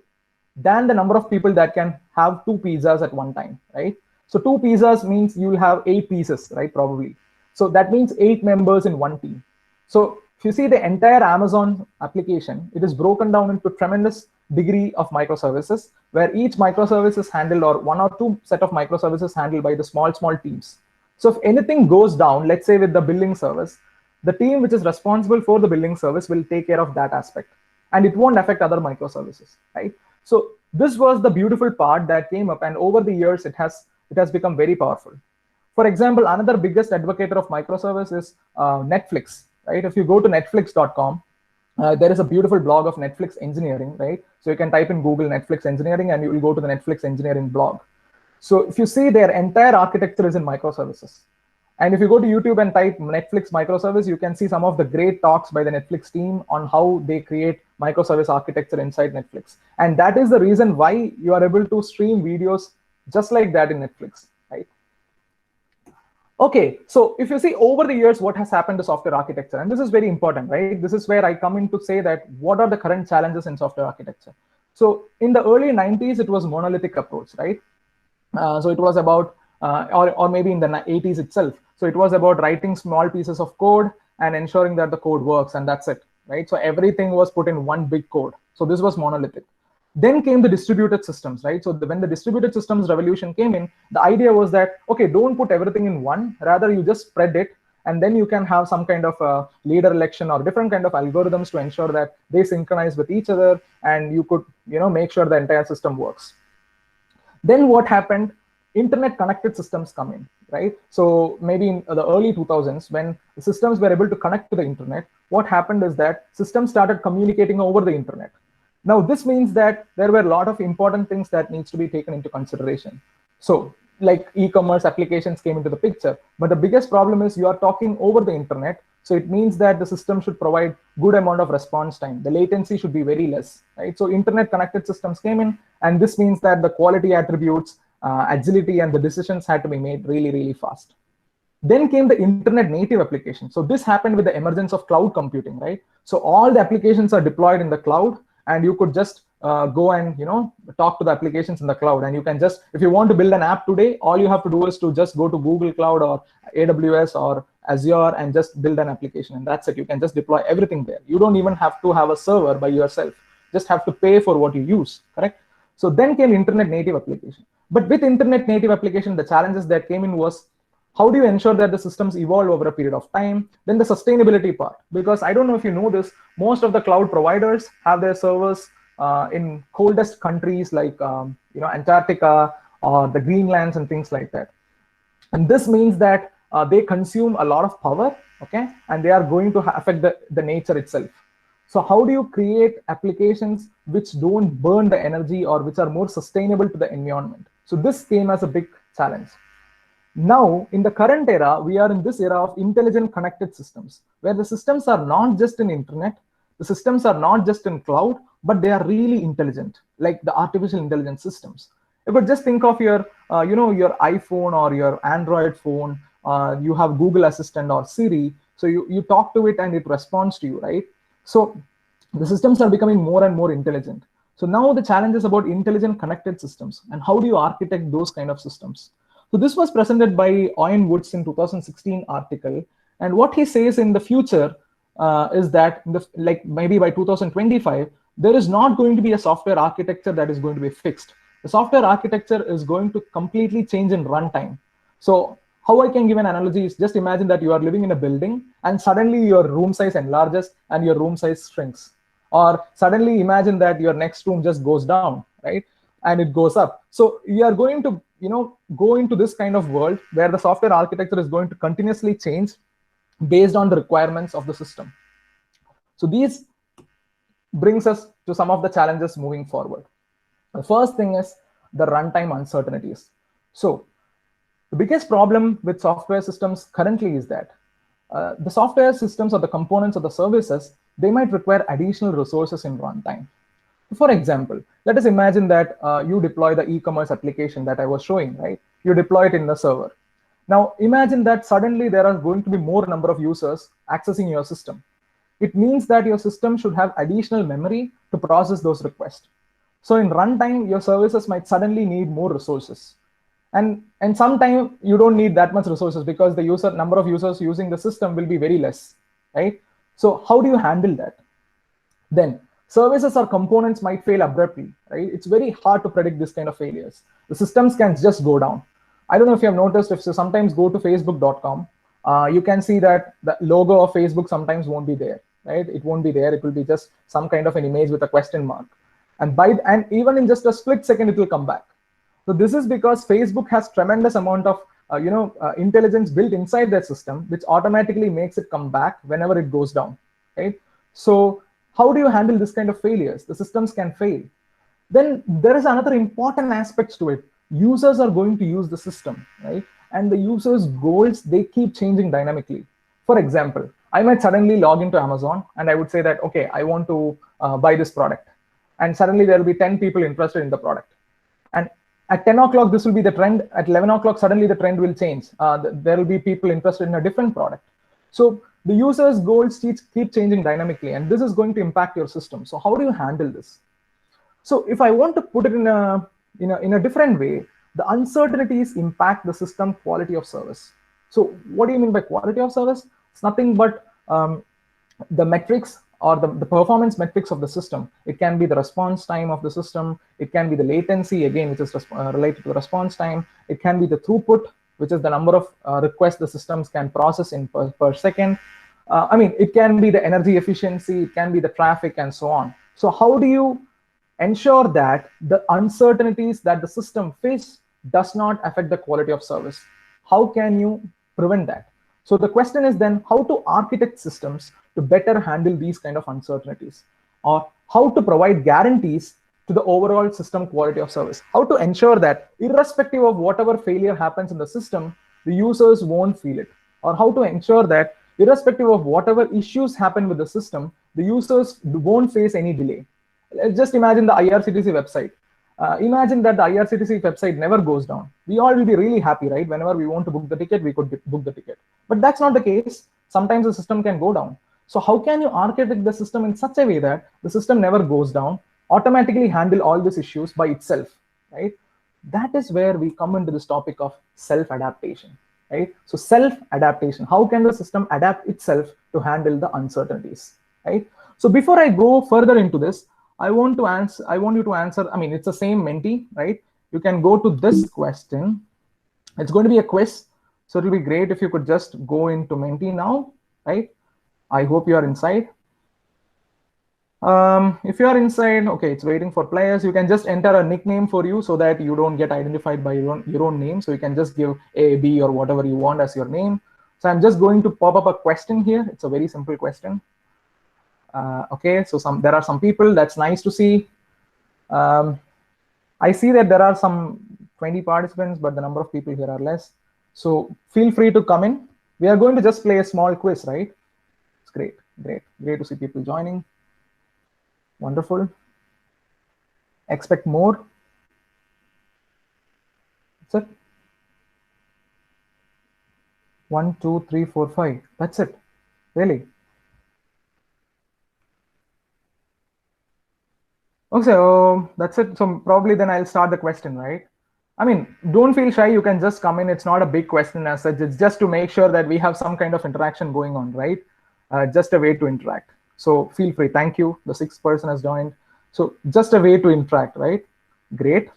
than the number of people that can have 2 pizzas at one time, right? So 2 pizzas means you'll have 8 pieces, right, probably. So that means 8 members in one team. So if you see the entire Amazon application, it is broken down into tremendous degree of microservices where each microservice is handled, or 1 or 2 set of microservices handled by the small teams. So if anything goes down, let's say with the billing service, the team which is responsible for the billing service will take care of that aspect, and it won't affect other microservices, right? So this was the beautiful part that came up, and over the years it has become very powerful. For example, another biggest advocator of microservice is Netflix, right? If you go to netflix.com, there is a beautiful blog of Netflix engineering, right? So you can type in Google Netflix engineering and you will go to the Netflix engineering blog. So if you see, their entire architecture is in microservices. And if you go to YouTube and type Netflix microservice, you can see some of the great talks by the Netflix team on how they create microservice architecture inside Netflix. And that is the reason why you are able to stream videos just like that in Netflix, right? Okay, so if you see over the years, what has happened to software architecture, and this is very important, right? This is where I come in to say that what are the current challenges in software architecture. So in the early 90s, it was monolithic approach, right? So it was about, or maybe in the 80s itself. So it was about writing small pieces of code and ensuring that the code works, and that's it, right? So everything was put in one big code. So this was monolithic. Then came the distributed systems, right? So when the distributed systems revolution came in, the idea was that, okay, don't put everything in one, rather you just spread it, and then you can have some kind of leader election or different kind of algorithms to ensure that they synchronize with each other, and you could, make sure the entire system works. Then what happened? Internet connected systems come in, right? So maybe in the early 2000s, when the systems were able to connect to the internet, what happened is that systems started communicating over the internet. Now, this means that there were a lot of important things that needs to be taken into consideration. So like e-commerce applications came into the picture, but the biggest problem is you are talking over the internet. So it means that the system should provide good amount of response time. The latency should be very less, right? So internet connected systems came in, and this means that the quality attributes, agility, and the decisions had to be made really, really fast. Then came the internet native application. So this happened with the emergence of cloud computing, right? So all the applications are deployed in the cloud, and you could just go and talk to the applications in the cloud. And you can just, if you want to build an app today, all you have to do is to just go to Google Cloud or AWS or Azure and just build an application, and that's it. You can just deploy everything there. You don't even have to have a server by yourself. Just have to pay for what you use, correct? So then came internet native application. But with internet native application, the challenges that came in was, how do you ensure that the systems evolve over a period of time? Then the sustainability part, because I don't know if you know this, most of the cloud providers have their servers in coldest countries like Antarctica or the Greenlands and things like that. And this means that they consume a lot of power, okay, and they are going to affect the nature itself. So how do you create applications which don't burn the energy or which are more sustainable to the environment? So this came as a big challenge. Now, in the current era, we are in this era of intelligent connected systems, where the systems are not just in internet, the systems are not just in cloud, but they are really intelligent, like the artificial intelligence systems. You could just think of your, your iPhone or your Android phone. You have Google Assistant or Siri. So you talk to it and it responds to you, right? So the systems are becoming more and more intelligent. So now the challenge is about intelligent connected systems and how do you architect those kind of systems. So this was presented by Owen Woods in 2016 article. And what he says in the future is that maybe by 2025, there is not going to be a software architecture that is going to be fixed. The software architecture is going to completely change in runtime. So how I can give an analogy is, just imagine that you are living in a building and suddenly your room size enlarges and your room size shrinks. Or suddenly imagine that your next room just goes down, right? And it goes up. So we are going to go into this kind of world where the software architecture is going to continuously change based on the requirements of the system. So these brings us to some of the challenges moving forward. The first thing is the runtime uncertainties. So the biggest problem with software systems currently is that the software systems or the components of the services, they might require additional resources in runtime. For example, let us imagine that you deploy the e-commerce application that I was showing, right? You deploy it in the server. Now imagine that suddenly there are going to be more number of users accessing your system. It means that your system should have additional memory to process those requests. So in runtime, your services might suddenly need more resources. And sometimes you don't need that much resources because the number of users using the system will be very less, right? So how do you handle that? Then services or components might fail abruptly, right? It's very hard to predict this kind of failures. The systems can just go down. I don't know if you have noticed, if you sometimes go to facebook.com, you can see that the logo of Facebook sometimes won't be there, right? It won't be there. It will be just some kind of an image with a question mark. And even in just a split second, it will come back. So this is because Facebook has tremendous amount of intelligence built inside their system, which automatically makes it come back whenever it goes down, right? So how do you handle this kind of failures? The systems can fail. Then there is another important aspect to it. Users are going to use the system, right? And the users' goals, they keep changing dynamically. For example, I might suddenly log into Amazon and I would say that, okay, I want to buy this product. And suddenly there will be 10 people interested in the product. And at 10 o'clock, this will be the trend. At 11 o'clock, suddenly the trend will change. There will be people interested in a different product. So the user's goals keep changing dynamically, and this is going to impact your system. So how do you handle this? So if I want to put it in a different way, the uncertainties impact the system quality of service. So what do you mean by quality of service? It's nothing but the metrics or the performance metrics of the system. It can be the response time of the system. It can be the latency, again, which is related to the response time. It can be the throughput, which is the number of requests the systems can process in per second. It can be the energy efficiency, it can be the traffic, and so on. So how do you ensure that the uncertainties that the system faces does not affect the quality of service? How can you prevent that? So the question is then how to architect systems to better handle these kind of uncertainties, or how to provide guarantees to the overall system quality of service. How to ensure that irrespective of whatever failure happens in the system, the users won't feel it, or how to ensure that irrespective of whatever issues happen with the system, the users won't face any delay. Let's just imagine the IRCTC website. Imagine that the IRCTC website never goes down. We all will be really happy, right? Whenever we want to book the ticket, we could book the ticket. But that's not the case. Sometimes the system can go down. So how can you architect the system in such a way that the system never goes down, automatically handle all these issues by itself, right? That is where we come into this topic of self-adaptation. right? So self-adaptation, how can the system adapt itself to handle the uncertainties, right? So before I go further into this, I want you to answer, I mean, it's the same Menti, right? You can go to this question. It's going to be a quiz. So it'll be great if you could just go into Menti now, right? I hope you are inside. If you are inside, okay, it's waiting for players. You can just enter a nickname for you so that you don't get identified by your own name. So you can just give A, B, or whatever you want as your name. So I'm just going to pop up a question here. It's a very simple question. Okay, so there are some people. That's nice to see. I see that there are some 20 participants, but the number of people here are less. So feel free to come in. We are going to just play a small quiz, right? It's great, great to see people joining. Wonderful. Expect more. That's it. 1, 2, 3, 4, 5. That's it. Really? Okay, so that's it. So probably then I'll start the question, right? I mean, don't feel shy. You can just come in. It's not a big question as such. It's just to make sure that we have some kind of interaction going on, right? Just a way to interact. So feel free. Thank you. The 6th person has joined. So just a way to interact, right? Great.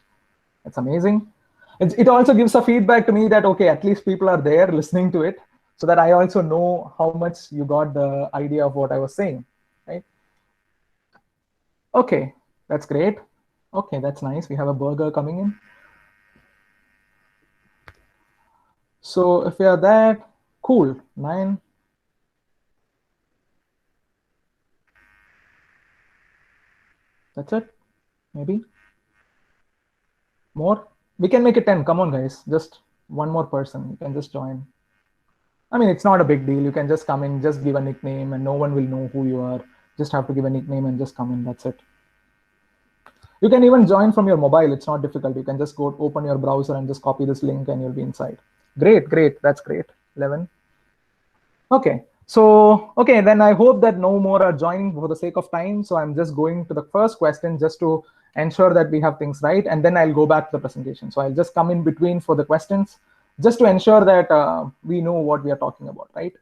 That's amazing. It also gives a feedback to me that, okay, at least people are there listening to it so that I also know how much you got the idea of what I was saying, right? Okay, that's great. Okay, that's nice. We have a burger coming in. So if we are that, cool, 9. That's it, maybe. More? We can make it 10. Come on, guys. Just one more person. You can just join. I mean, it's not a big deal. You can just come in, just give a nickname, and no one will know who you are. Just have to give a nickname and just come in. That's it. You can even join from your mobile. It's not difficult. You can just go open your browser and just copy this link and you'll be inside. Great, great. That's great. 11. Okay. So, okay, then I hope that no more are joining for the sake of time. So I'm just going to the first question just to ensure that we have things right. And then I'll go back to the presentation. So I'll just come in between for the questions just to ensure that we know what we are talking about, right?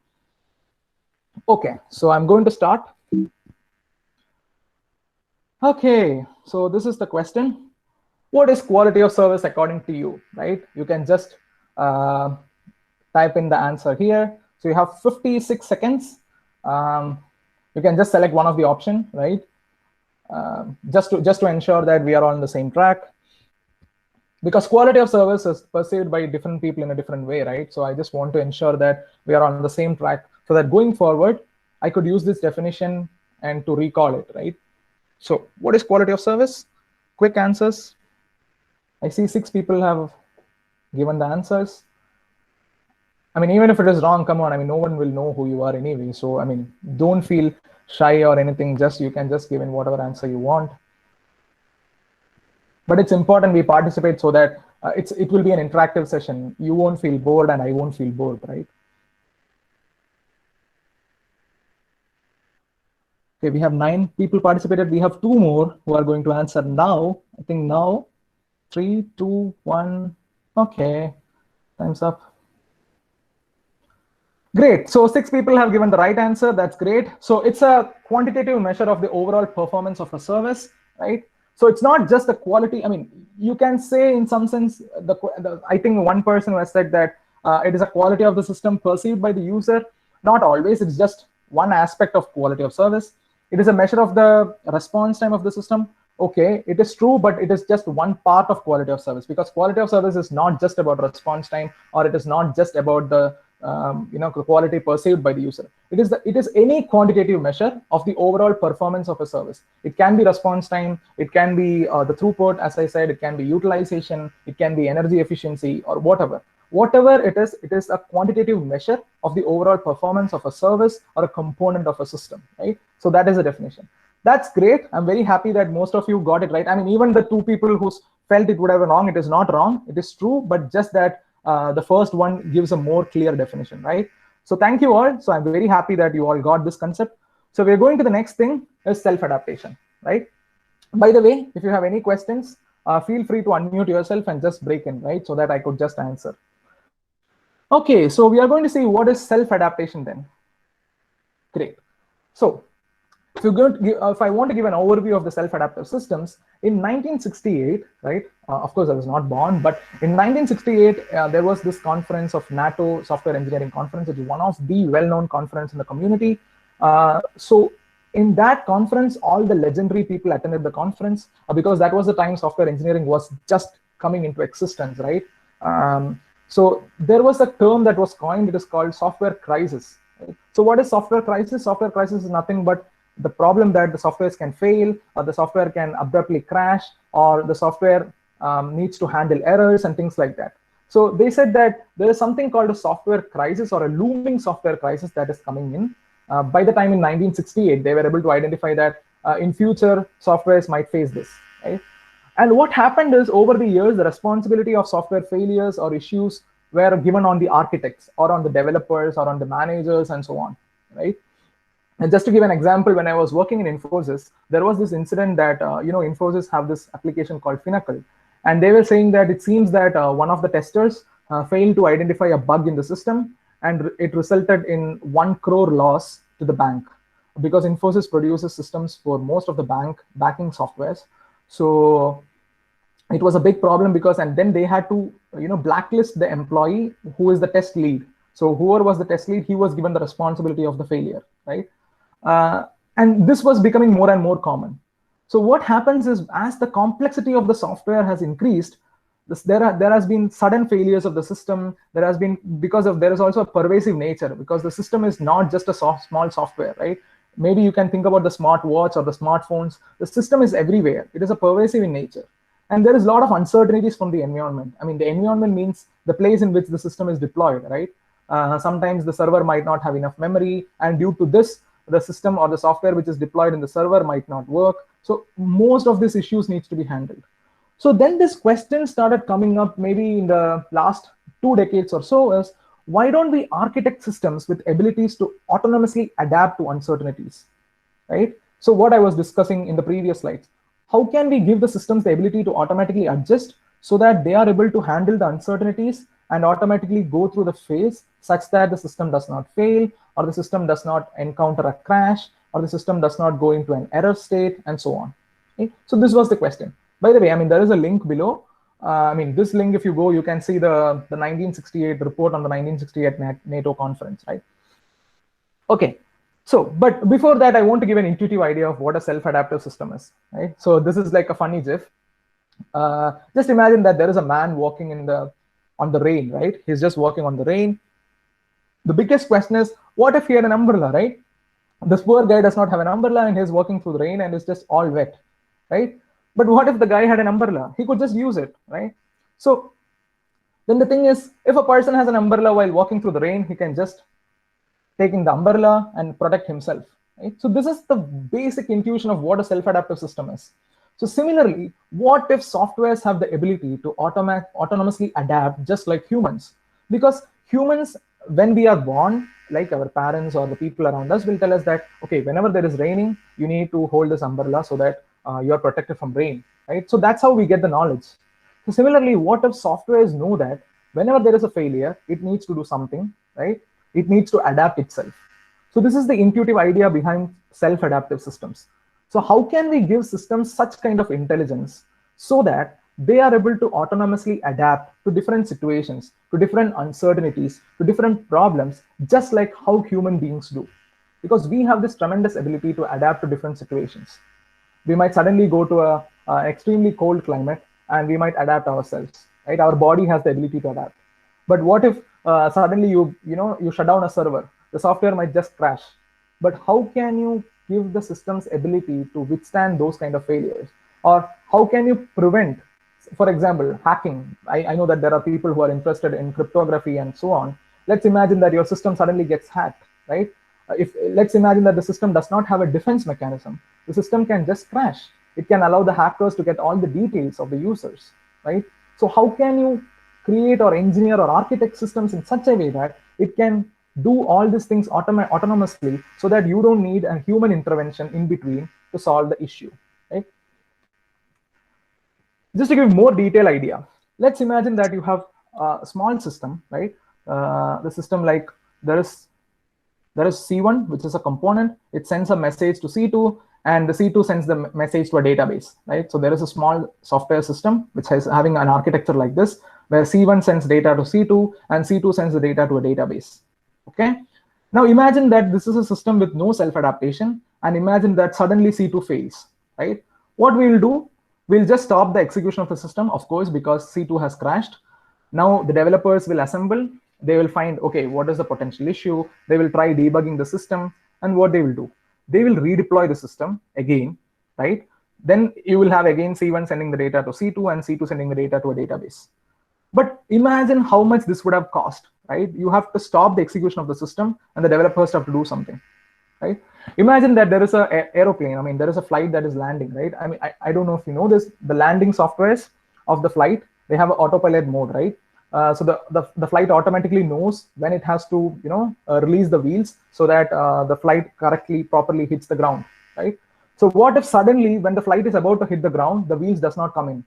Okay, so I'm going to start. Okay, so this is the question. What is quality of service according to you, right? You can just type in the answer here. So you have 56 seconds. You can just select one of the option, right? Just to ensure that we are on the same track. Because quality of service is perceived by different people in a different way, right? So I just want to ensure that we are on the same track so that going forward, I could use this definition and to recall it, right? So what is quality of service? Quick answers. I see 6 people have given the answers. I mean, even if it is wrong, come on. I mean, no one will know who you are anyway. So, I mean, don't feel shy or anything. Just you can just give in whatever answer you want. But it's important we participate so that it will be an interactive session. You won't feel bored and I won't feel bored, right? Okay, we have 9 people participated. We have 2 more who are going to answer now. I think now, 3, 2, 1. Okay, time's up. Great. So 6 people have given the right answer. That's great. So it's a quantitative measure of the overall performance of a service, right? So it's not just the quality. I mean, you can say in some sense, I think one person has said that it is a quality of the system perceived by the user. Not always. It's just one aspect of quality of service. It is a measure of the response time of the system. Okay, it is true, but it is just one part of quality of service, because quality of service is not just about response time, or it is not just about the quality perceived by the user. It is any quantitative measure of the overall performance of a service. It can be response time, it can be the throughput, as I said, it can be utilization, it can be energy efficiency, or whatever. Whatever it is a quantitative measure of the overall performance of a service or a component of a system, right? So that is the definition. That's great. I'm very happy that most of you got it right. I mean, even the 2 people who felt it would have been wrong, it is not wrong. It is true, but just that the first one gives a more clear definition, right? So thank you all. So I'm very happy that you all got this concept. So we're going to the next thing is self-adaptation, right? By the way, if you have any questions, feel free to unmute yourself and just break in, right? So that I could just answer. Okay, so we are going to see what is self-adaptation then. Great. So if I want to give an overview of the self-adaptive systems, in 1968, right? Of course, I was not born, but in 1968, there was this conference of NATO Software Engineering Conference. It is one of the well-known conference in the community. So in that conference, all the legendary people attended the conference because that was the time software engineering was just coming into existence, right? So there was a term that was coined. It is called software crisis. Right? So what is software crisis? Software crisis is nothing but the problem that the softwares can fail, or the software can abruptly crash, or the software needs to handle errors and things like that. So they said that there is something called a software crisis or a looming software crisis that is coming in. By the time in 1968, they were able to identify that in future softwares might face this, right? And what happened is over the years, the responsibility of software failures or issues were given on the architects or on the developers or on the managers and so on, right? And just to give an example, when I was working in Infosys, there was this incident that, Infosys have this application called Finacle. And they were saying that it seems that one of the testers failed to identify a bug in the system, and it resulted in 1 crore loss to the bank because Infosys produces systems for most of the banking softwares. So it was a big problem because, and then they had to, blacklist the employee who is the test lead. So whoever was the test lead, he was given the responsibility of the failure, right? And this was becoming more and more common. So what happens is, as the complexity of the software has increased, there has been sudden failures of the system. There has been, there is also a pervasive nature, because the system is not just a small software, right? Maybe you can think about the smartwatch or the smartphones. The system is everywhere. It is a pervasive in nature. And there is a lot of uncertainties from the environment. I mean, the environment means the place in which the system is deployed, right? Sometimes the server might not have enough memory, and due to this, the system or the software which is deployed in the server might not work. So most of these issues needs to be handled. So then this question started coming up maybe in the last 2 decades or so, is why don't we architect systems with abilities to autonomously adapt to uncertainties, right? So what I was discussing in the previous slides, how can we give the systems the ability to automatically adjust so that they are able to handle the uncertainties and automatically go through the phase such that the system does not fail, or the system does not encounter a crash, or the system does not go into an error state, and so on. Okay? So this was the question. By the way, I mean, there is a link below. This link, if you go, you can see the 1968 report on the 1968 NATO conference, right? Okay. So, but before that, I want to give an intuitive idea of what a self-adaptive system is, right? So this is like a funny GIF. Just imagine that there is a man walking on the rain, right? He's just walking on the rain. The biggest question is, what if he had an umbrella, right? This poor guy does not have an umbrella and he's walking through the rain and it's just all wet, right? But what if the guy had an umbrella? He could just use it, right? So then the thing is, if a person has an umbrella while walking through the rain, he can just take in the umbrella and protect himself, right? So this is the basic intuition of what a self-adaptive system is. So similarly, what if softwares have the ability to autonomously adapt just like humans? Because humans, when we are born, like our parents or the people around us will tell us that, okay, whenever there is raining, you need to hold this umbrella so that you are protected from rain, right? So that's how we get the knowledge. So similarly, what if softwares know that whenever there is a failure, it needs to do something, right? It needs to adapt itself. So this is the intuitive idea behind self-adaptive systems. So how can we give systems such kind of intelligence so that they are able to autonomously adapt to different situations, to different uncertainties, to different problems, just like how human beings do? Because we have this tremendous ability to adapt to different situations. We might suddenly go to an extremely cold climate and we might adapt ourselves, right? Our body has the ability to adapt. But what if suddenly you shut down a server? The software might just crash. But how can you give the system's ability to withstand those kind of failures? Or how can you prevent, for example, hacking? I know that there are people who are interested in cryptography and so on. Let's imagine that your system suddenly gets hacked, right? Let's imagine that the system does not have a defense mechanism. The system can just crash. It can allow the hackers to get all the details of the users, right? So how can you create or engineer or architect systems in such a way that it can do all these things autonomously, so that you don't need a human intervention in between to solve the issue, right? Just to give more detailed idea, let's imagine that you have a small system, right? the system, like there is C1, which is a component. It sends a message to C2, and the C2 sends the message to a database, right? So there is a small software system which is having an architecture like this, where C1 sends data to C2 and C2 sends the data to a database. Okay. Now imagine that this is a system with no self-adaptation, and imagine that suddenly C2 fails, right? What we will do, we'll just stop the execution of the system, of course, because C2 has crashed. Now the developers will assemble, they will find, okay, what is the potential issue? They will try debugging the system, and what they will do? They will redeploy the system again, right? Then you will have again C1 sending the data to C2 and C2 sending the data to a database. But imagine how much this would have cost, right? You have to stop the execution of the system, and the developers have to do something, right? Imagine that there is an aeroplane. I mean, there is a flight that is landing, right? I mean, I don't know if you know this. The landing softwares of the flight, they have an autopilot mode, right? So the flight automatically knows when it has to, release the wheels so that the flight properly hits the ground, right? So what if suddenly, when the flight is about to hit the ground, the wheels does not come in?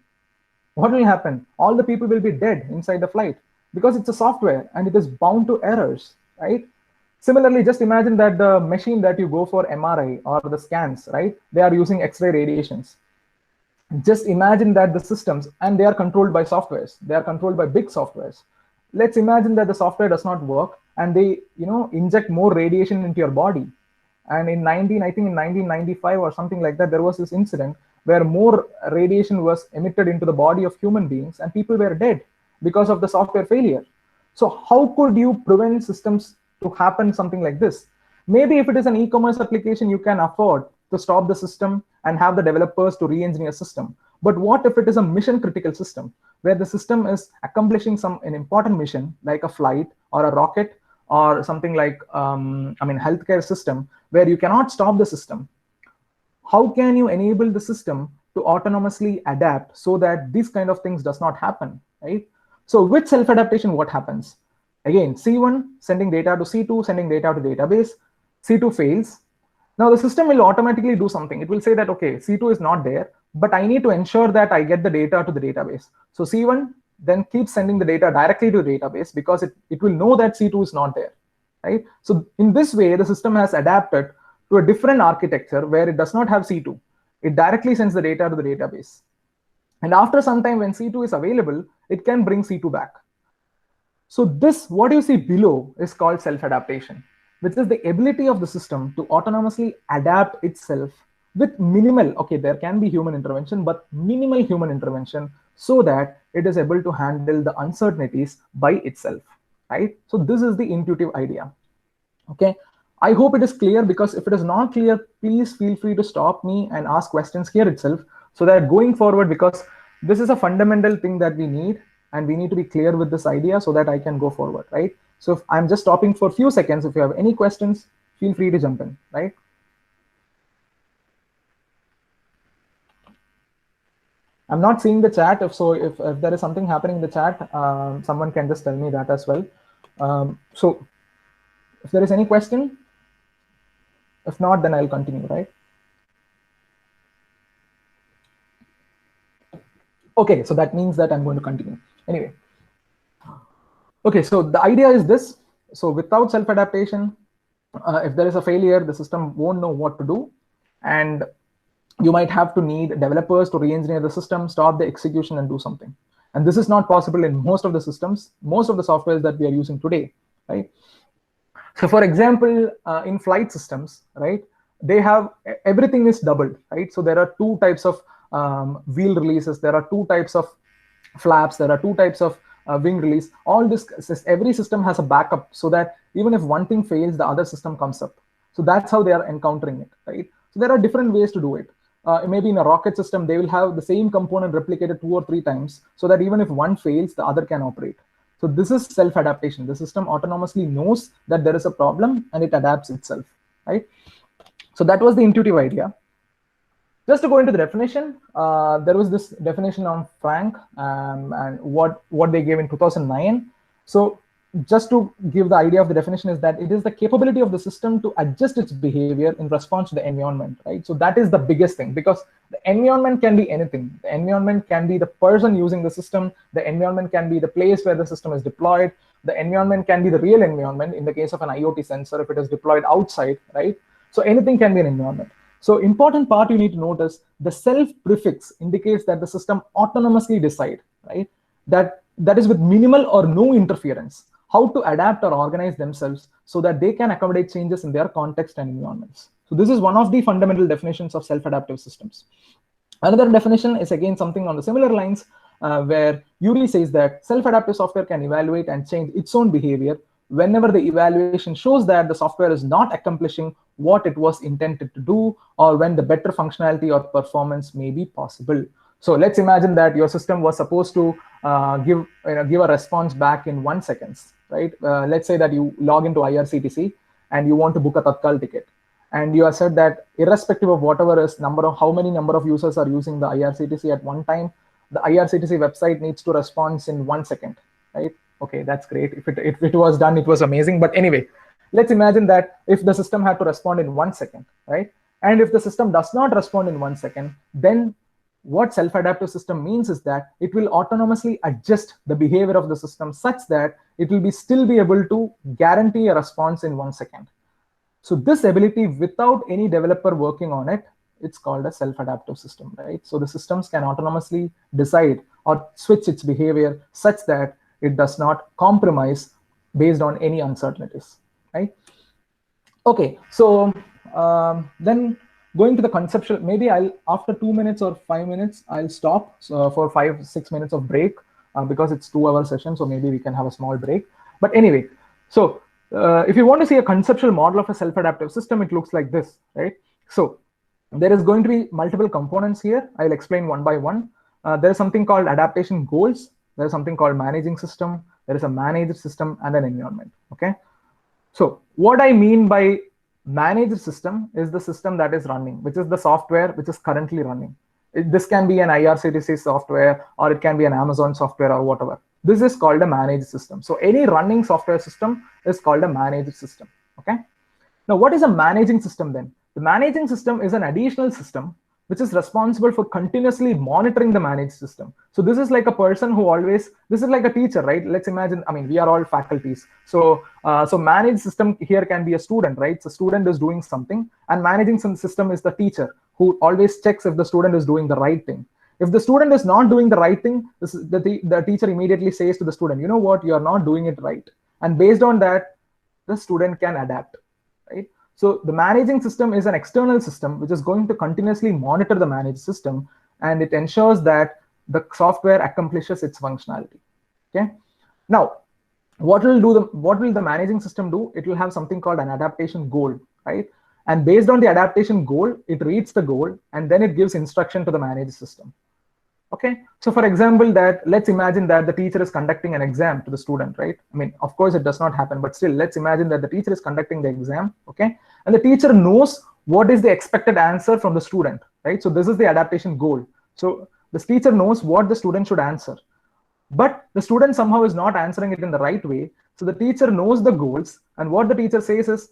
What will happen? All the people will be dead inside the flight, because it's a software and it is bound to errors, right? Similarly, just imagine that the machine that you go for MRI or the scans, right? They are using X-ray radiations. Just imagine that the systems, and they are controlled by softwares. They are controlled by big softwares. Let's imagine that the software does not work, and they, inject more radiation into your body. And in 1995 or something like that, there was this incident where more radiation was emitted into the body of human beings, and people were dead because of the software failure. So how could you prevent systems to happen something like this? Maybe if it is an e-commerce application, you can afford to stop the system and have the developers to re-engineer system. But what if it is a mission critical system, where the system is accomplishing an important mission, like a flight or a rocket or something like, healthcare system, where you cannot stop the system? How can you enable the system to autonomously adapt so that these kind of things does not happen, right? So with self-adaptation, what happens? Again, C1 sending data to C2, sending data to database, C2 fails. Now the system will automatically do something. It will say that, okay, C2 is not there, but I need to ensure that I get the data to the database. So C1 then keeps sending the data directly to the database, because it will know that C2 is not there, right? So in this way, the system has adapted to a different architecture where it does not have C2. It directly sends the data to the database. And after some time, when C2 is available, it can bring C2 back. So this, what you see below, is called self-adaptation, which is the ability of the system to autonomously adapt itself with minimal, okay, there can be human intervention, but minimal human intervention, so that it is able to handle the uncertainties by itself, right? So this is the intuitive idea. Okay, I hope it is clear, because if it is not clear, please feel free to stop me and ask questions here itself, so that going forward, because this is a fundamental thing that we need, and we need to be clear with this idea so that I can go forward, right? So if I'm just stopping for a few seconds, if you have any questions, feel free to jump in, right? I'm not seeing the chat. If there is something happening in the chat, someone can just tell me that as well. So if there is any question, if not, then I'll continue, right? Okay, so that means that I'm going to continue. Anyway. Okay, so the idea is this. So without self-adaptation, if there is a failure, the system won't know what to do. And you might have to need developers to re-engineer the system, stop the execution, and do something. And this is not possible in most of the systems, most of the softwares that we are using today, right? So for example, in flight systems, right, they have, everything is doubled, right? So there are two types of wheel releases, there are two types of flaps, there are two types of wing release. All this, every system has a backup, so that even if one thing fails, the other system comes up. So that's how they are encountering it, right? So there are different ways to do it. Maybe in a rocket system, they will have the same component replicated 2 or 3 times, so that even if one fails, the other can operate. So this is self-adaptation. The system autonomously knows that there is a problem, and it adapts itself, right? So that was the intuitive idea. Just to go into the definition, there was this definition on Frank, and what they gave in 2009. So just to give the idea of the definition is that it is the capability of the system to adjust its behavior in response to the environment, right? So that is the biggest thing, because the environment can be anything. The environment can be the person using the system. The environment can be the place where the system is deployed. The environment can be the real environment in the case of an IoT sensor if it is deployed outside, right? So anything can be an environment. So important part you need to notice, the self prefix indicates that the system autonomously decide, right? That is with minimal or no interference, how to adapt or organize themselves so that they can accommodate changes in their context and environments. So this is one of the fundamental definitions of self-adaptive systems. Another definition is again something on the similar lines, where Yuri says that self-adaptive software can evaluate and change its own behavior whenever the evaluation shows that the software is not accomplishing what it was intended to do, or when the better functionality or performance may be possible. So let's imagine that your system was supposed to give a response back in 1 second, right? Let's say that you log into IRCTC and you want to book a Tatkal ticket, and you have said that irrespective of whatever is how many number of users are using the IRCTC at one time, the IRCTC website needs to respond in 1 second, right? Okay, that's great. If it was done, it was amazing. But anyway, let's imagine that if the system had to respond in 1 second, right? And if the system does not respond in 1 second, then what self-adaptive system means is that it will autonomously adjust the behavior of the system such that it will still be able to guarantee a response in 1 second. So this ability, without any developer working on it, it's called a self-adaptive system, right? So the systems can autonomously decide or switch its behavior such that it does not compromise based on any uncertainties, right? Okay, so then going to the conceptual, maybe after 2 minutes or 5 minutes, I'll stop for 5-6 minutes of break because it's 2-hour session. So maybe we can have a small break. But anyway, so if you want to see a conceptual model of a self-adaptive system, it looks like this, right? So there is going to be multiple components here. I'll explain one by one. There is something called adaptation goals. There is something called managing system. There is a managed system and an environment, okay? So what I mean by managed system is the system that is running, which is the software which is currently running. This can be an IRCTC software, or it can be an Amazon software, or whatever. This is called a managed system. So any running software system is called a managed system, okay? Now, what is a managing system then? The managing system is an additional system which is responsible for continuously monitoring the managed system. So this is like a person who this is like a teacher, right? Let's imagine, I mean, we are all faculties. So managed system here can be a student, right? So student is doing something, and managing some system is the teacher who always checks if the student is doing the right thing. If the student is not doing the right thing, the teacher immediately says to the student, you know what, you are not doing it right. And based on that, the student can adapt, right? So the managing system is an external system which is going to continuously monitor the managed system, and it ensures that the software accomplishes its functionality. Okay. Now, what will the managing system do? It will have something called an adaptation goal, right? And based on the adaptation goal, it reads the goal and then it gives instruction to the managed system. Okay, so for example, let's imagine that the teacher is conducting an exam to the student, right? I mean, of course, it does not happen, but still, let's imagine that the teacher is conducting the exam, okay? And the teacher knows what is the expected answer from the student, right? So this is the adaptation goal. So the teacher knows what the student should answer, but the student somehow is not answering it in the right way. So the teacher knows the goals, and what the teacher says is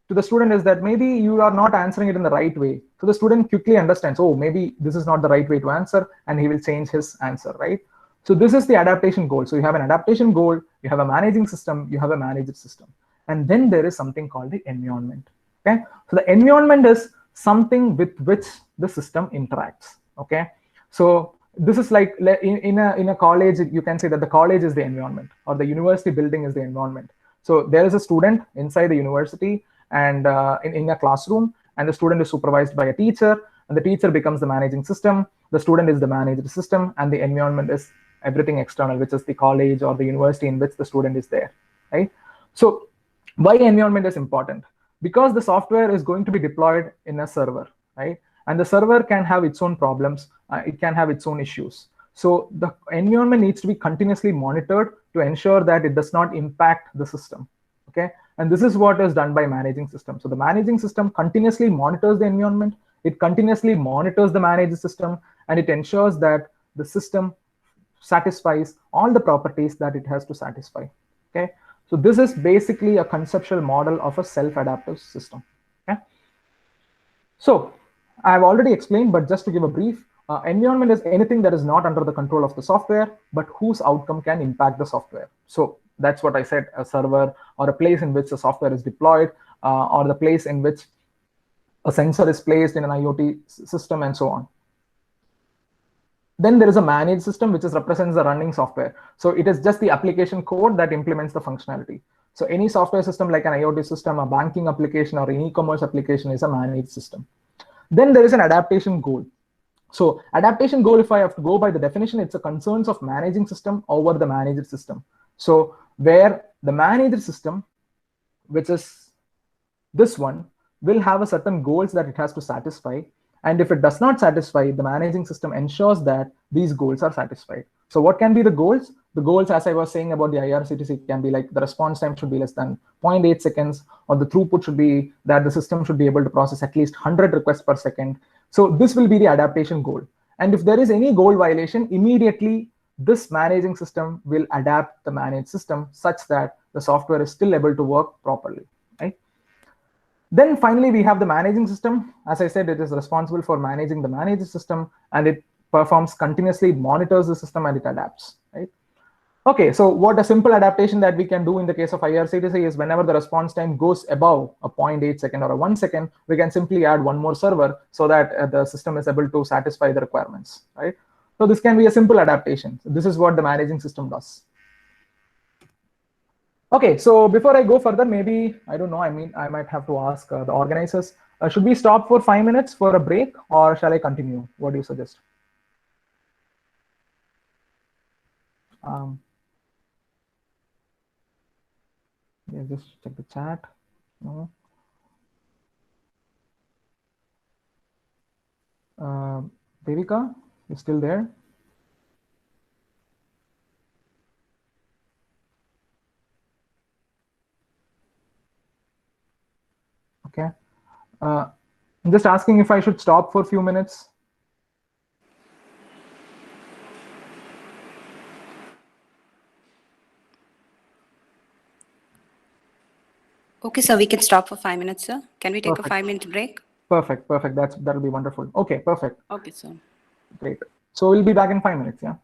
to the student is that maybe you are not answering it in the right way. So the student quickly understands, oh, maybe this is not the right way to answer, and he will change his answer, right? So this is the adaptation goal. So you have an adaptation goal, you have a managing system, you have a managed system. And then there is something called the environment, okay? So the environment is something with which the system interacts, okay? So this is like in a college, you can say that the college is the environment, or the university building is the environment. So there is a student inside the university, and in a classroom, and the student is supervised by a teacher, and the teacher becomes the managing system, the student is the managed system, and the environment is everything external, which is the college or the university in which the student is there, right? So why environment is important? Because the software is going to be deployed in a server, right? And the server can have its own problems, it can have its own issues. So the environment needs to be continuously monitored to ensure that it does not impact the system, okay? And this is what is done by managing system. So the managing system continuously monitors the environment, it continuously monitors the managed system, and it ensures that the system satisfies all the properties that it has to satisfy, okay? So this is basically a conceptual model of a self-adaptive system. Okay? So I've already explained, but just to give a brief, environment is anything that is not under the control of the software, but whose outcome can impact the software. So that's what I said, a server or a place in which the software is deployed, or the place in which a sensor is placed in an IoT system and so on. Then there is a managed system, which represents the running software. So it is just the application code that implements the functionality. So any software system like an IoT system, a banking application, or an e-commerce application is a managed system. Then there is an adaptation goal. So adaptation goal, if I have to go by the definition, it's a concerns of managing system over the managed system. So where the managed system, which is this one, will have a certain goals that it has to satisfy. And if it does not satisfy, the managing system ensures that these goals are satisfied. So what can be the goals? The goals, as I was saying about the IRCTC, can be like the response time should be less than 0.8 seconds, or the throughput should be that the system should be able to process at least 100 requests per second. So this will be the adaptation goal. And if there is any goal violation, immediately this managing system will adapt the managed system such that the software is still able to work properly, right? Then finally, we have the managing system. As I said, it is responsible for managing the managed system, and it performs continuously, monitors the system, and it adapts, right? Okay, so what a simple adaptation that we can do in the case of IRCTC is whenever the response time goes above a 0.8 second or a 1 second, we can simply add one more server so that the system is able to satisfy the requirements, right? So this can be a simple adaptation. So this is what the managing system does. Okay, so before I go further, maybe, I don't know, I mean, I might have to ask the organizers, should we stop for 5 minutes for a break, or shall I continue? What do you suggest? Yeah, just check the chat. No. Devika, you still there? Okay. I'm just asking if I should stop for a few minutes. Okay, sir, we can stop for 5 minutes, sir. Can we take Perfect. a 5-minute break? Perfect. That'll be wonderful. Okay, perfect. Okay, sir. Great. So we'll be back in 5 minutes, yeah?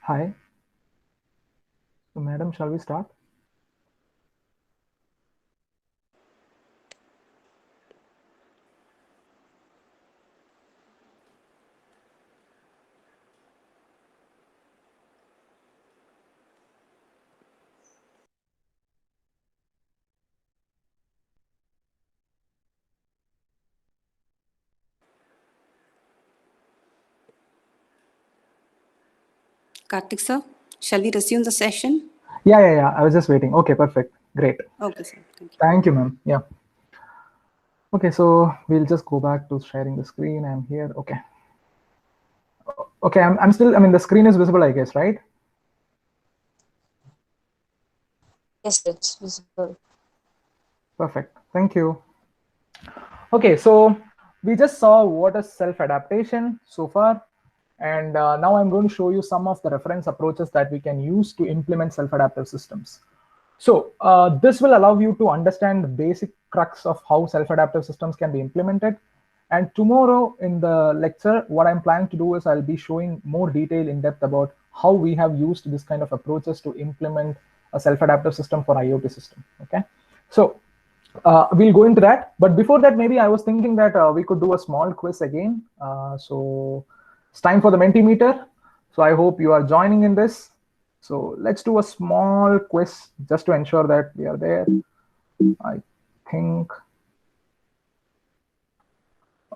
Hi. So, madam, shall we start? Karthik sir, shall we resume the session? Yeah. I was just waiting. Okay, perfect. Great. Okay, sir. Thank you. Thank you, ma'am. Yeah. Okay, so we'll just go back to sharing the screen. I'm here. Okay. Okay, I'm still, I mean, the screen is visible, I guess, right? Yes, it's visible. Perfect. Thank you. Okay, so we just saw what is self-adaptation so far. And now I'm going to show you some of the reference approaches that we can use to implement self-adaptive systems. So this will allow you to understand the basic crux of how self-adaptive systems can be implemented. And tomorrow in the lecture, what I'm planning to do is I'll be showing more detail in depth about how we have used this kind of approaches to implement a self-adaptive system for IoT system. Okay, so we'll go into that. But before that, maybe I was thinking that we could do a small quiz again. So it's time for the Mentimeter. So I hope you are joining in this. So let's do a small quiz just to ensure that we are there. I think.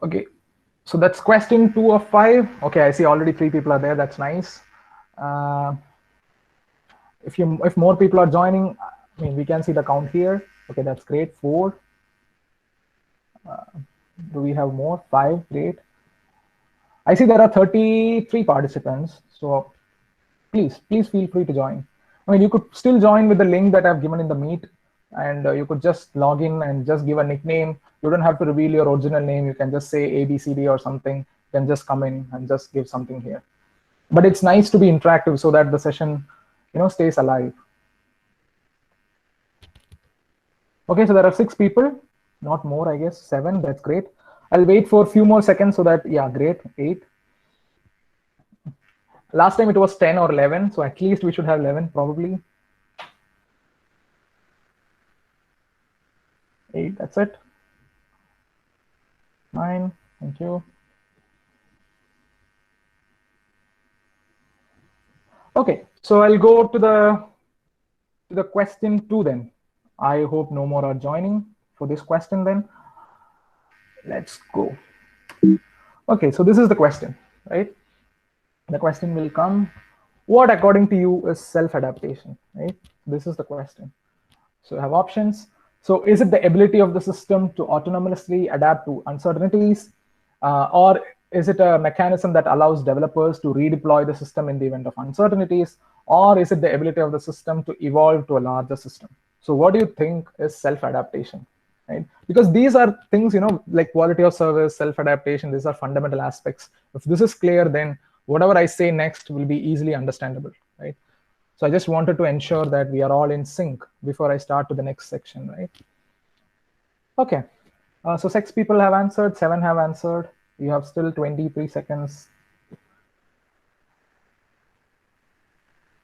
Okay, so that's question 2 of 5. Okay, I see already 3 people are there. That's nice. If more people are joining, I mean, we can see the count here. Okay, that's great. 4. Do we have more? 5. Great. I see there are 33 participants. So please feel free to join. I mean, you could still join with the link that I've given in the meet, and you could just log in and just give a nickname. You don't have to reveal your original name. You can just say ABCD or something. You can just come in and just give something here. But it's nice to be interactive so that the session, stays alive. Okay, so there are 6 people, not more, I guess. 7, that's great. I'll wait for a few more seconds so that, yeah, great. 8. Last time it was 10 or 11, so at least we should have 11 probably. 8, that's it. 9, thank you. Okay, so I'll go to the question 2 then. I hope no more are joining for this question then. Let's go. Okay, so this is the question, right? The question will come, what according to you is self-adaptation, right? This is the question. So I have options. So is it the ability of the system to autonomously adapt to uncertainties, or is it a mechanism that allows developers to redeploy the system in the event of uncertainties, or is it the ability of the system to evolve to a larger system? So what do you think is self-adaptation, right? Because these are things, like quality of service, self-adaptation, these are fundamental aspects. If this is clear, then whatever I say next will be easily understandable, right? So I just wanted to ensure that we are all in sync before I start to the next section, right? Okay, so 6 people have answered, 7 have answered. You have still 23 seconds.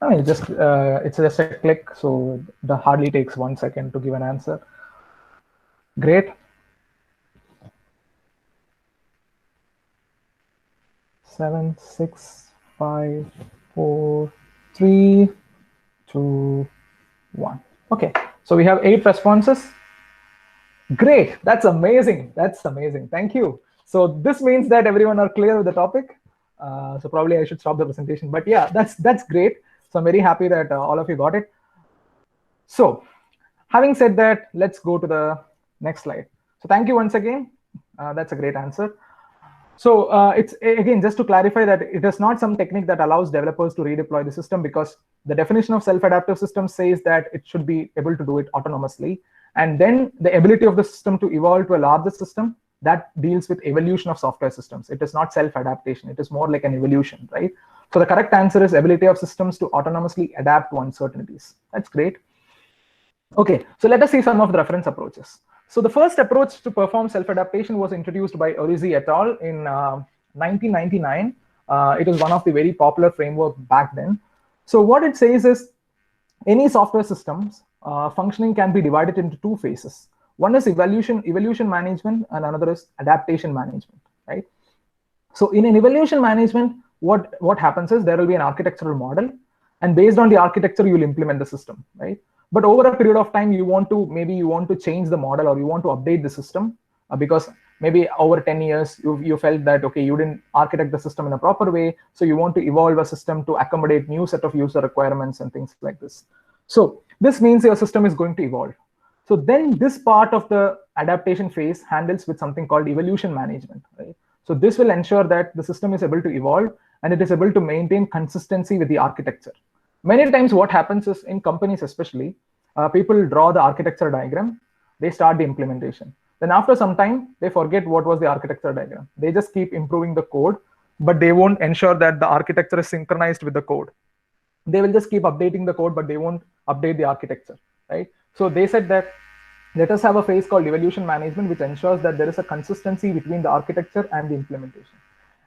I mean, it's just a click, so it hardly takes 1 second to give an answer. Great. 7, 6, 5, 4, 3, 2, 1. Okay, so we have 8 responses. Great, that's amazing. That's amazing. Thank you. So this means that everyone are clear with the topic. So probably I should stop the presentation. But yeah, that's great. So I'm very happy that all of you got it. So having said that, let's go to the next slide. So thank you once again. That's a great answer. So it's again, just to clarify that it is not some technique that allows developers to redeploy the system, because the definition of self-adaptive system says that it should be able to do it autonomously. And then the ability of the system to evolve to a larger system, that deals with evolution of software systems. It is not self-adaptation. It is more like an evolution, right? So the correct answer is ability of systems to autonomously adapt to uncertainties. That's great. Okay, so let us see some of the reference approaches. So the first approach to perform self-adaptation was introduced by Orisi et al. In 1999. It was one of the very popular framework back then. So what it says is any software systems functioning can be divided into two phases. One is evolution management, and another is adaptation management, right? So in an evolution management, what happens is there will be an architectural model, and based on the architecture, you will implement the system, right? But over a period of time, you want to change the model, or you want to update the system, because maybe over 10 years, you felt that, okay, you didn't architect the system in a proper way, so you want to evolve a system to accommodate new set of user requirements and things like this. So this means your system is going to evolve. So then this part of the adaptation phase handles with something called evolution management, right? So this will ensure that the system is able to evolve and it is able to maintain consistency with the architecture. Many times what happens is, in companies especially, people draw the architecture diagram, they start the implementation. Then after some time, they forget what was the architecture diagram. They just keep improving the code, but they won't ensure that the architecture is synchronized with the code. They will just keep updating the code, but they won't update the architecture, right? So they said that let us have a phase called evolution management, which ensures that there is a consistency between the architecture and the implementation.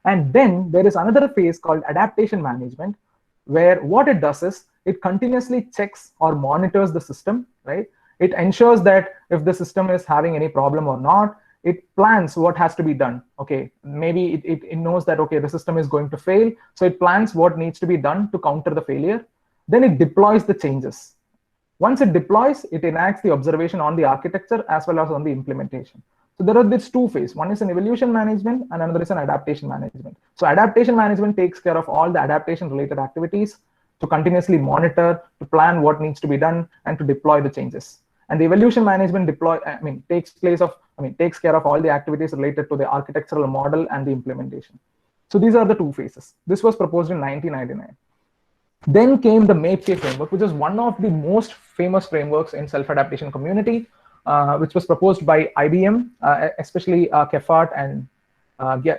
And then there is another phase called adaptation management, where what it does is it continuously checks or monitors the system, right? It ensures that if the system is having any problem or not, it plans what has to be done. Okay, maybe it knows that, okay, the system is going to fail, so it plans what needs to be done to counter the failure. Then it deploys the changes. Once it deploys, it enacts the observation on the architecture as well as on the implementation. So there are these two phases. One is an evolution management and another is an adaptation management. So adaptation management takes care of all the adaptation related activities, to continuously monitor, to plan what needs to be done, and to deploy the changes. And the evolution management takes care of all the activities related to the architectural model and the implementation. So these are the two phases. This was proposed in 1999. Then came the MAPE-K framework, which is one of the most famous frameworks in self-adaptation community, which was proposed by IBM, especially Kefart and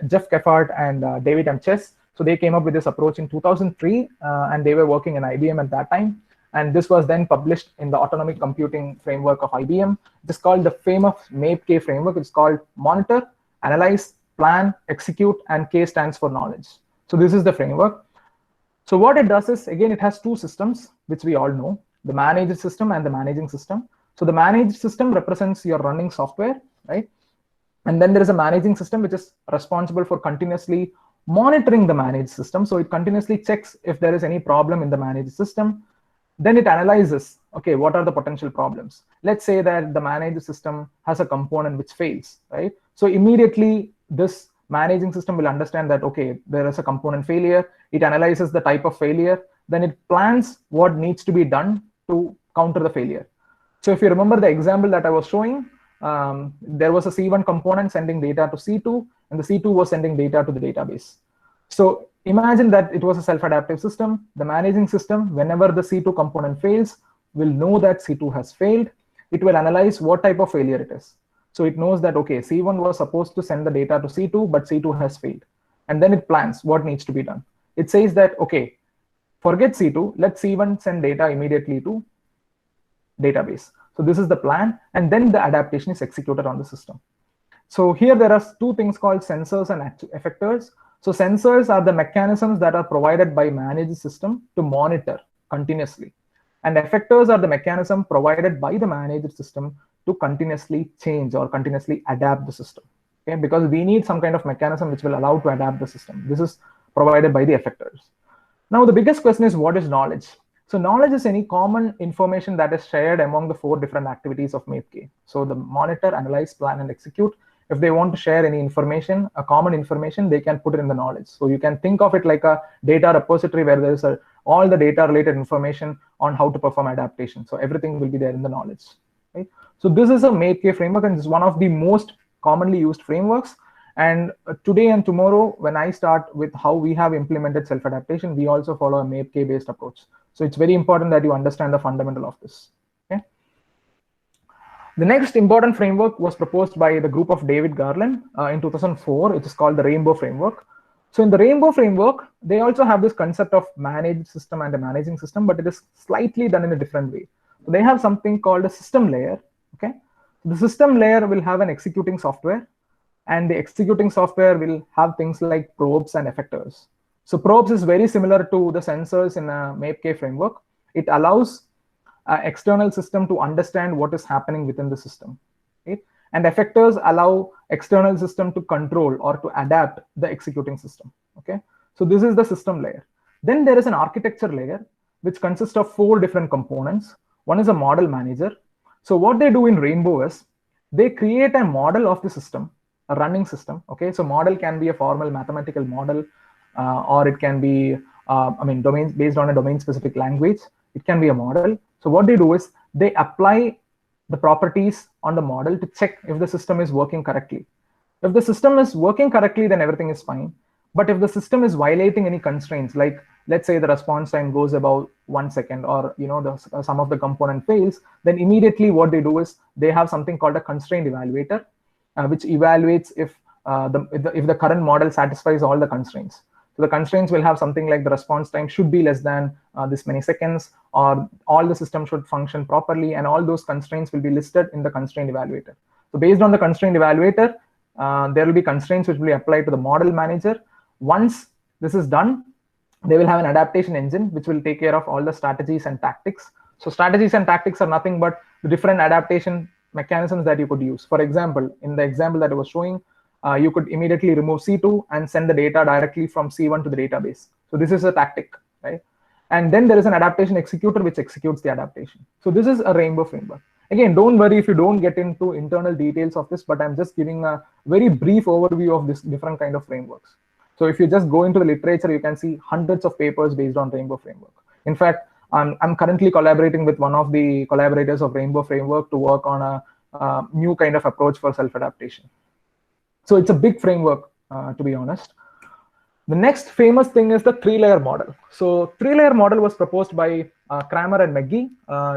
Jeff Kefart and David M. Chess. So they came up with this approach in 2003, and they were working in IBM at that time. And this was then published in the autonomic computing framework of IBM. It is called the famous MAPE-K framework. It's called monitor, analyze, plan, execute, and K stands for knowledge. So this is the framework. So what it does is, again, it has two systems, which we all know, the managed system and the managing system. So the managed system represents your running software, right? And then there is a managing system, which is responsible for continuously monitoring the managed system. So it continuously checks if there is any problem in the managed system. Then it analyzes, okay, what are the potential problems? Let's say that the managed system has a component which fails, right? So immediately this managing system will understand that, okay, there is a component failure. It analyzes the type of failure. Then it plans what needs to be done to counter the failure. So if you remember the example that I was showing, there was a C1 component sending data to C2, and the C2 was sending data to the database. So imagine that it was a self-adaptive system. The managing system, whenever the C2 component fails, will know that C2 has failed. It will analyze what type of failure it is. So it knows that, okay, C1 was supposed to send the data to C2, but C2 has failed. And then it plans what needs to be done. It says that, okay, forget C2, let C1 send data immediately to database. So this is the plan, and then the adaptation is executed on the system. So here there are two things called sensors and effectors. So sensors are the mechanisms that are provided by managed system to monitor continuously. And effectors are the mechanism provided by the managed system to continuously change or continuously adapt the system. Okay, because we need some kind of mechanism which will allow to adapt the system. This is provided by the effectors. Now the biggest question is, what is knowledge? So knowledge is any common information that is shared among the 4 different activities of MAPE-K. So the monitor, analyze, plan, and execute. If they want to share any information, a common information, they can put it in the knowledge. So you can think of it like a data repository where there is all the data related information on how to perform adaptation. So everything will be there in the knowledge. Right? So this is a MAPE-K framework, and this is one of the most commonly used frameworks. And today and tomorrow, when I start with how we have implemented self-adaptation, we also follow a MAPE-K based approach. So it's very important that you understand the fundamental of this. Okay. The next important framework was proposed by the group of David Garland in 2004. It is called the Rainbow Framework. So in the Rainbow Framework, they also have this concept of managed system and a managing system, but it is slightly done in a different way. So they have something called a system layer. Okay. The system layer will have an executing software, and the executing software will have things like probes and effectors. So probes is very similar to the sensors in a MAPK framework. It allows an external system to understand what is happening within the system. Right? And effectors allow external system to control or to adapt the executing system. Okay, so this is the system layer. Then there is an architecture layer, which consists of 4 different components. One is a model manager. So what they do in Rainbow is they create a model of the system, a running system. Okay, so model can be a formal mathematical model, or it can be, domain based on a domain-specific language. It can be a model. So what they do is they apply the properties on the model to check if the system is working correctly. If the system is working correctly, then everything is fine. But if the system is violating any constraints, like let's say the response time goes about 1 second, or some of the component fails, then immediately what they do is they have something called a constraint evaluator, which evaluates if the current model satisfies all the constraints. So the constraints will have something like the response time should be less than this many seconds, or all the system should function properly, and all those constraints will be listed in the constraint evaluator. So based on the constraint evaluator, there will be constraints which will be applied to the model manager. Once this is done, they will have an adaptation engine which will take care of all the strategies and tactics. So strategies and tactics are nothing but the different adaptation mechanisms that you could use. For example, in the example that I was showing, you could immediately remove C2 and send the data directly from C1 to the database. So this is a tactic, right? And then there is an adaptation executor which executes the adaptation. So this is a Rainbow framework. Again, don't worry if you don't get into internal details of this, but I'm just giving a very brief overview of this different kind of frameworks. So if you just go into the literature, you can see hundreds of papers based on Rainbow framework. In fact, I'm currently collaborating with one of the collaborators of Rainbow framework to work on a new kind of approach for self-adaptation. So it's a big framework, to be honest. The next famous thing is the 3-layer model. So 3-layer model was proposed by Kramer and McGee.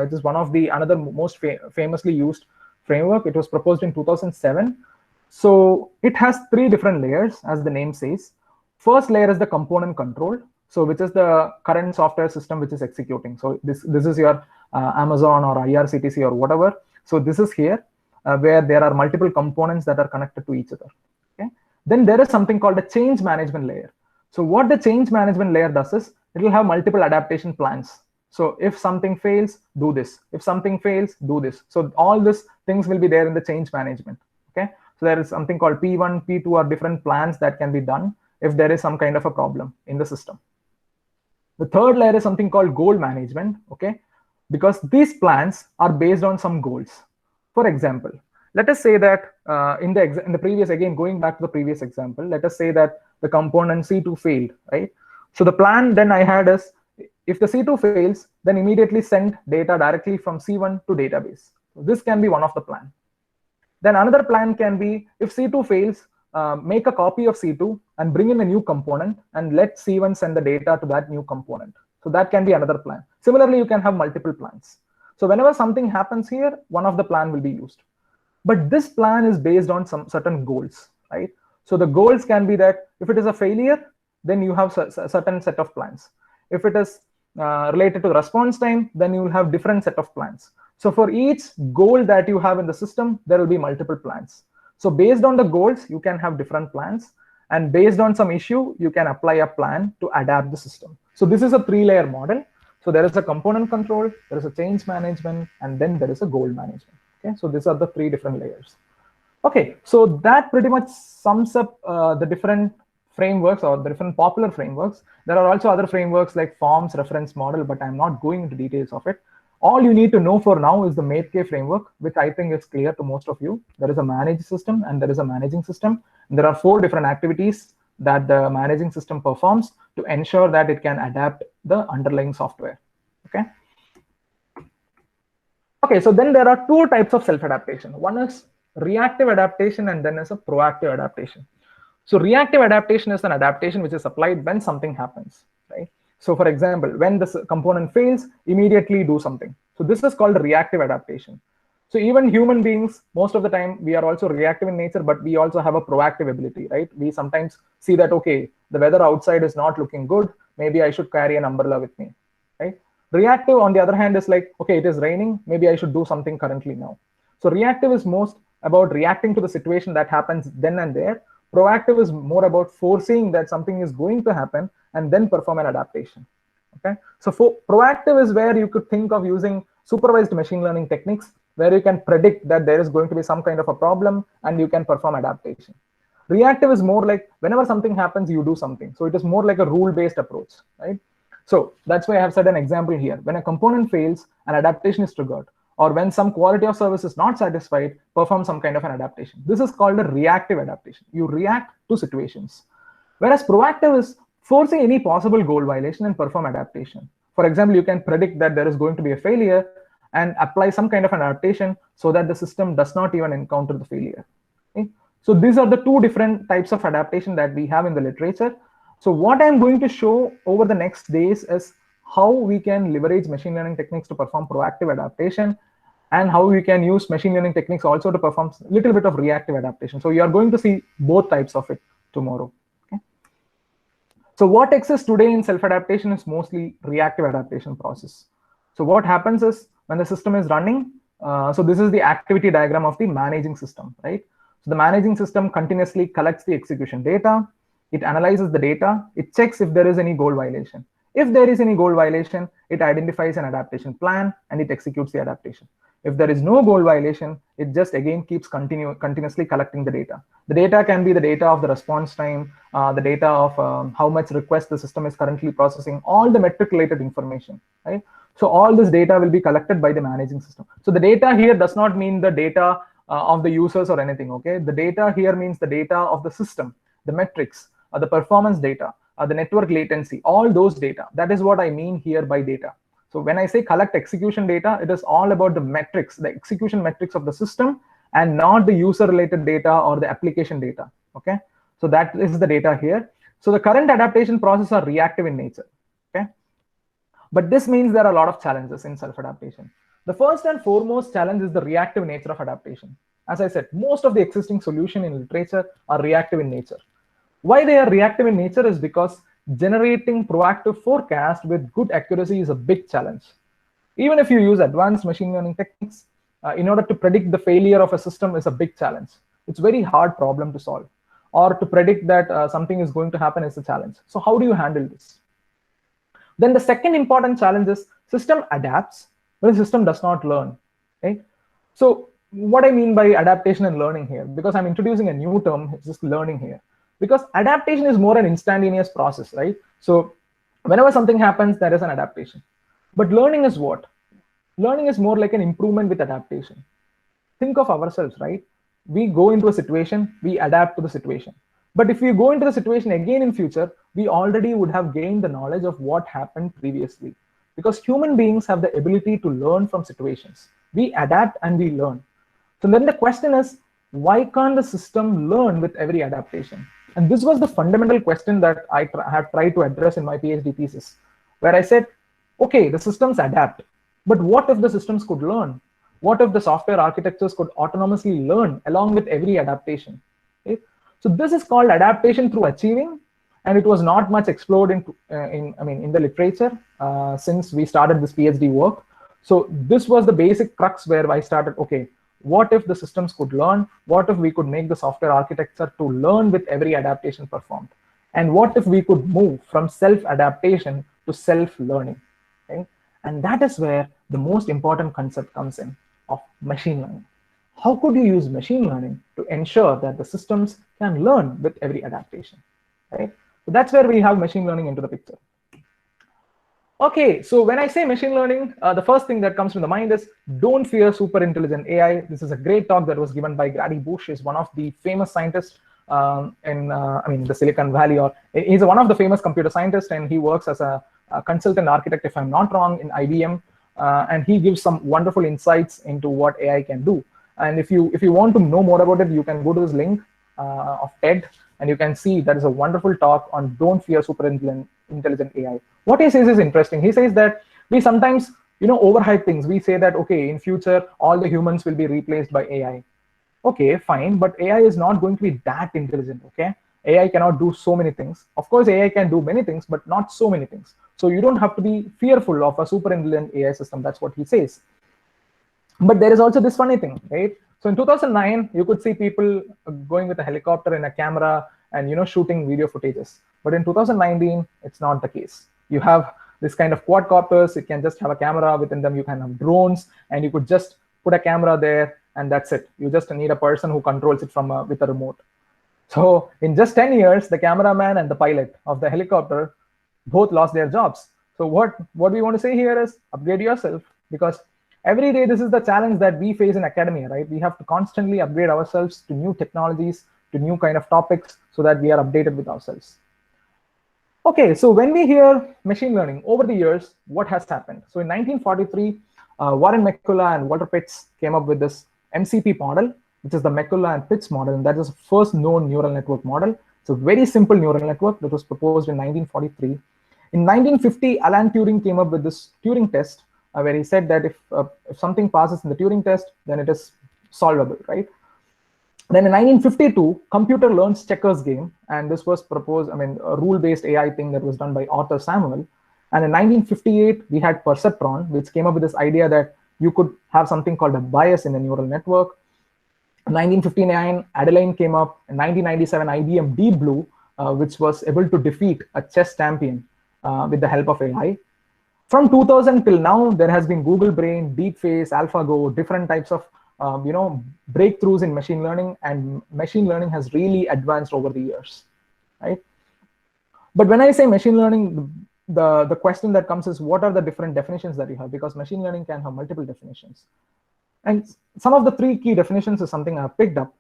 It is one of the another most famously used framework. It was proposed in 2007. So it has 3 different layers, as the name says. First layer is the component control, so which is the current software system which is executing. So this is your Amazon or IRCTC or whatever. So this is here where there are multiple components that are connected to each other. Okay. Then there is something called a change management layer. So what the change management layer does is it will have multiple adaptation plans. So if something fails, do this. If something fails, do this. So all these things will be there in the change management. Okay. So there is something called P1, P2 or different plans that can be done if there is some kind of a problem in the system. The third layer is something called goal management, okay? Because these plans are based on some goals. For example, let us say that in the previous, again, going back to the previous example, let us say that the component C2 failed, right? So the plan then I had is, if the C2 fails, then immediately send data directly from C1 to database. So this can be one of the plan. Then another plan can be, if C2 fails, make a copy of C2 and bring in a new component and let C1 send the data to that new component. So that can be another plan. Similarly, you can have multiple plans. So whenever something happens here, one of the plan will be used. But this plan is based on some certain goals, right? So the goals can be that if it is a failure, then you have a certain set of plans. If it is related to response time, then you will have different set of plans. So for each goal that you have in the system, there will be multiple plans. So based on the goals, you can have different plans. And based on some issue, you can apply a plan to adapt the system. So this is a 3-layer model. So there is a component control, there is a change management, and then there is a goal management. Okay, so these are the 3 different layers. Okay, so that pretty much sums up the different frameworks or the different popular frameworks. There are also other frameworks like forms, reference model, but I'm not going into details of it. All you need to know for now is the MAPK framework, which I think is clear to most of you. There is a manage system and there is a managing system. And there are 4 different activities that the managing system performs to ensure that it can adapt the underlying software. Okay. Okay, so then there are 2 types of self-adaptation. One is reactive adaptation and then is a proactive adaptation. So reactive adaptation is an adaptation which is applied when something happens, right? So for example, when this component fails, immediately do something. So this is called reactive adaptation. So even human beings, most of the time, we are also reactive in nature, but we also have a proactive ability, right? We sometimes see that, okay, the weather outside is not looking good. Maybe I should carry an umbrella with me, right? Reactive, on the other hand, is like, okay, it is raining. Maybe I should do something currently now. So reactive is most about reacting to the situation that happens then and there. Proactive is more about foreseeing that something is going to happen and then perform an adaptation. Okay, so for proactive is where you could think of using supervised machine learning techniques, where you can predict that there is going to be some kind of a problem and you can perform adaptation. Reactive is more like whenever something happens, you do something. So it is more like a rule-based approach, right? So that's why I have set an example here. When a component fails, an adaptation is triggered, or when some quality of service is not satisfied, perform some kind of an adaptation. This is called a reactive adaptation. You react to situations. Whereas proactive is forcing any possible goal violation and perform adaptation. For example, you can predict that there is going to be a failure and apply some kind of an adaptation so that the system does not even encounter the failure. Okay? So these are the two different types of adaptation that we have in the literature. So what I'm going to show over the next days is how we can leverage machine learning techniques to perform proactive adaptation, and how we can use machine learning techniques also to perform a little bit of reactive adaptation. So you are going to see both types of it tomorrow. Okay? So what exists today in self-adaptation is mostly reactive adaptation process. So what happens is when the system is running, so this is the activity diagram of the managing system, right? So the managing system continuously collects the execution data, it analyzes the data, it checks if there is any goal violation. If there is any goal violation, it identifies an adaptation plan and it executes the adaptation. If there is no goal violation, it just again keeps continuously collecting the data. The data can be the data of the response time, the data of how much request the system is currently processing, all the metric related information, right? So all this data will be collected by the managing system. So the data here does not mean the data of the users or anything, okay? The data here means the data of the system, the metrics, the performance data, the network latency, all those data. That is what I mean here by data. So when I say collect execution data, it is all about the metrics, the execution metrics of the system, and not the user related data or the application data, okay? So that is the data here. So the current adaptation processes are reactive in nature, okay? But this means there are a lot of challenges in self-adaptation. The first and foremost challenge is the reactive nature of adaptation. As I said, most of the existing solutions in literature are reactive in nature. Why they are reactive in nature is because generating proactive forecast with good accuracy is a big challenge. Even if you use advanced machine learning techniques, in order to predict the failure of a system is a big challenge. It's a very hard problem to solve. Or to predict that something is going to happen is a challenge. So how do you handle this? Then the second important challenge is system adapts, but the system does not learn, right? So what I mean by adaptation and learning here, because I'm introducing a new term, it's just learning here. Because adaptation is more an instantaneous process, right? So whenever something happens, there is an adaptation. But learning is what? Learning is more like an improvement with adaptation. Think of ourselves, right? We go into a situation, we adapt to the situation. But if we go into the situation again in future, we already would have gained the knowledge of what happened previously. Because human beings have the ability to learn from situations. We adapt and we learn. So then the question is, why can't the system learn with every adaptation? And this was the fundamental question that I have tried to address in my PhD thesis, where I said, okay, the systems adapt, but what if the systems could learn? What if the software architectures could autonomously learn along with every adaptation? Okay? So this is called adaptation through achieving, and it was not much explored in the literature since we started this PhD work. So this was the basic crux where I started, okay, what if the systems could learn? What if we could make the software architecture to learn with every adaptation performed? And what if we could move from self-adaptation to self-learning? Okay? And that is where the most important concept comes in of machine learning. How could you use machine learning to ensure that the systems can learn with every adaptation? Right? So that's where we have machine learning into the picture. Okay, so when I say machine learning, the first thing that comes to the mind is don't fear super intelligent AI. This is a great talk that was given by Grady Bush. He's one of the famous scientists in the Silicon Valley, or he's one of the famous computer scientists, and he works as a consultant architect, if I'm not wrong, in IBM, and he gives some wonderful insights into what AI can do. And if you want to know more about it, you can go to this link of TED, and you can see that is a wonderful talk on don't fear super intelligent AI. What he says is interesting. He says that we sometimes, overhype things. We say that, okay, in future, all the humans will be replaced by AI. Okay, fine, but AI is not going to be that intelligent, okay? AI cannot do so many things. Of course, AI can do many things, but not so many things. So you don't have to be fearful of a super intelligent AI system. That's what he says. But there is also this funny thing, right? So in 2009, you could see people going with a helicopter and a camera and shooting video footages. But in 2019, it's not the case. You have this kind of quadcopters. You can just have a camera within them. You can have drones, and you could just put a camera there, and that's it. You just need a person who controls it from with a remote. So in just 10 years, the cameraman and the pilot of the helicopter both lost their jobs. So what we want to say here is upgrade yourself, because every day this is the challenge that we face in academia, right? We have to constantly upgrade ourselves to new technologies, to new kind of topics, so that we are updated with ourselves. Okay, so when we hear machine learning over the years, what has happened? So in 1943, Warren McCulloch and Walter Pitts came up with this MCP model, which is the McCulloch and Pitts model, and that is the first known neural network model. It's a very simple neural network that was proposed in 1943. In 1950, Alan Turing came up with this Turing test, where he said that if something passes in the Turing test, then it is solvable, right? Then in 1952, computer learns checkers game, and this was proposed, a rule-based AI thing that was done by Arthur Samuel. And in 1958, we had perceptron, which came up with this idea that you could have something called a bias in a neural network. In 1959, Adeline came up. In 1997, IBM Deep Blue, which was able to defeat a chess champion with the help of AI. From 2000 till now, there has been Google Brain, DeepFace, AlphaGo, different types of breakthroughs in machine learning, and machine learning has really advanced over the years, right? But when I say machine learning, the question that comes is, what are the different definitions that you have? Because machine learning can have multiple definitions. And some of the three key definitions is something I've picked up.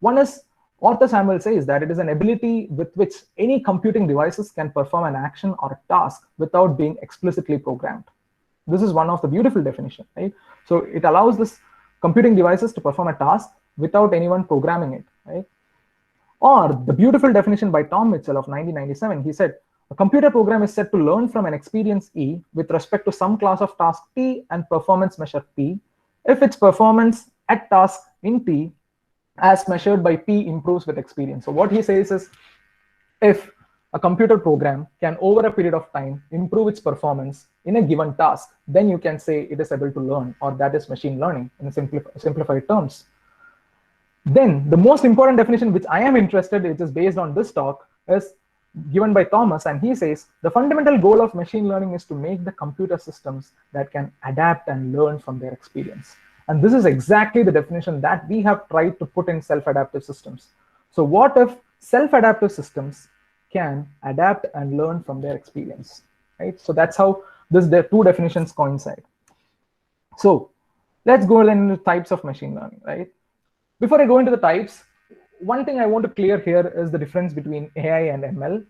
One is, Arthur Samuel says that it is an ability with which any computing devices can perform an action or a task without being explicitly programmed. This is one of the beautiful definitions, right? So it allows this computing devices to perform a task without anyone programming it, right? Or the beautiful definition by Tom Mitchell of 1997, he said, a computer program is said to learn from an experience E with respect to some class of task T and performance measure P, if its performance at task in T as measured by P improves with experience. So what he says is, if a computer program can over a period of time improve its performance in a given task, then you can say it is able to learn, or that is machine learning in simplified terms. Then the most important definition which I am interested in, which is based on this talk, is given by Thomas, and he says the fundamental goal of machine learning is to make the computer systems that can adapt and learn from their experience. And this is exactly the definition that we have tried to put in self-adaptive systems. So what if self-adaptive systems can adapt and learn from their experience, right? So that's how the two definitions coincide. So let's go then into types of machine learning, right? Before I go into the types, one thing I want to clear here is the difference between AI and ML,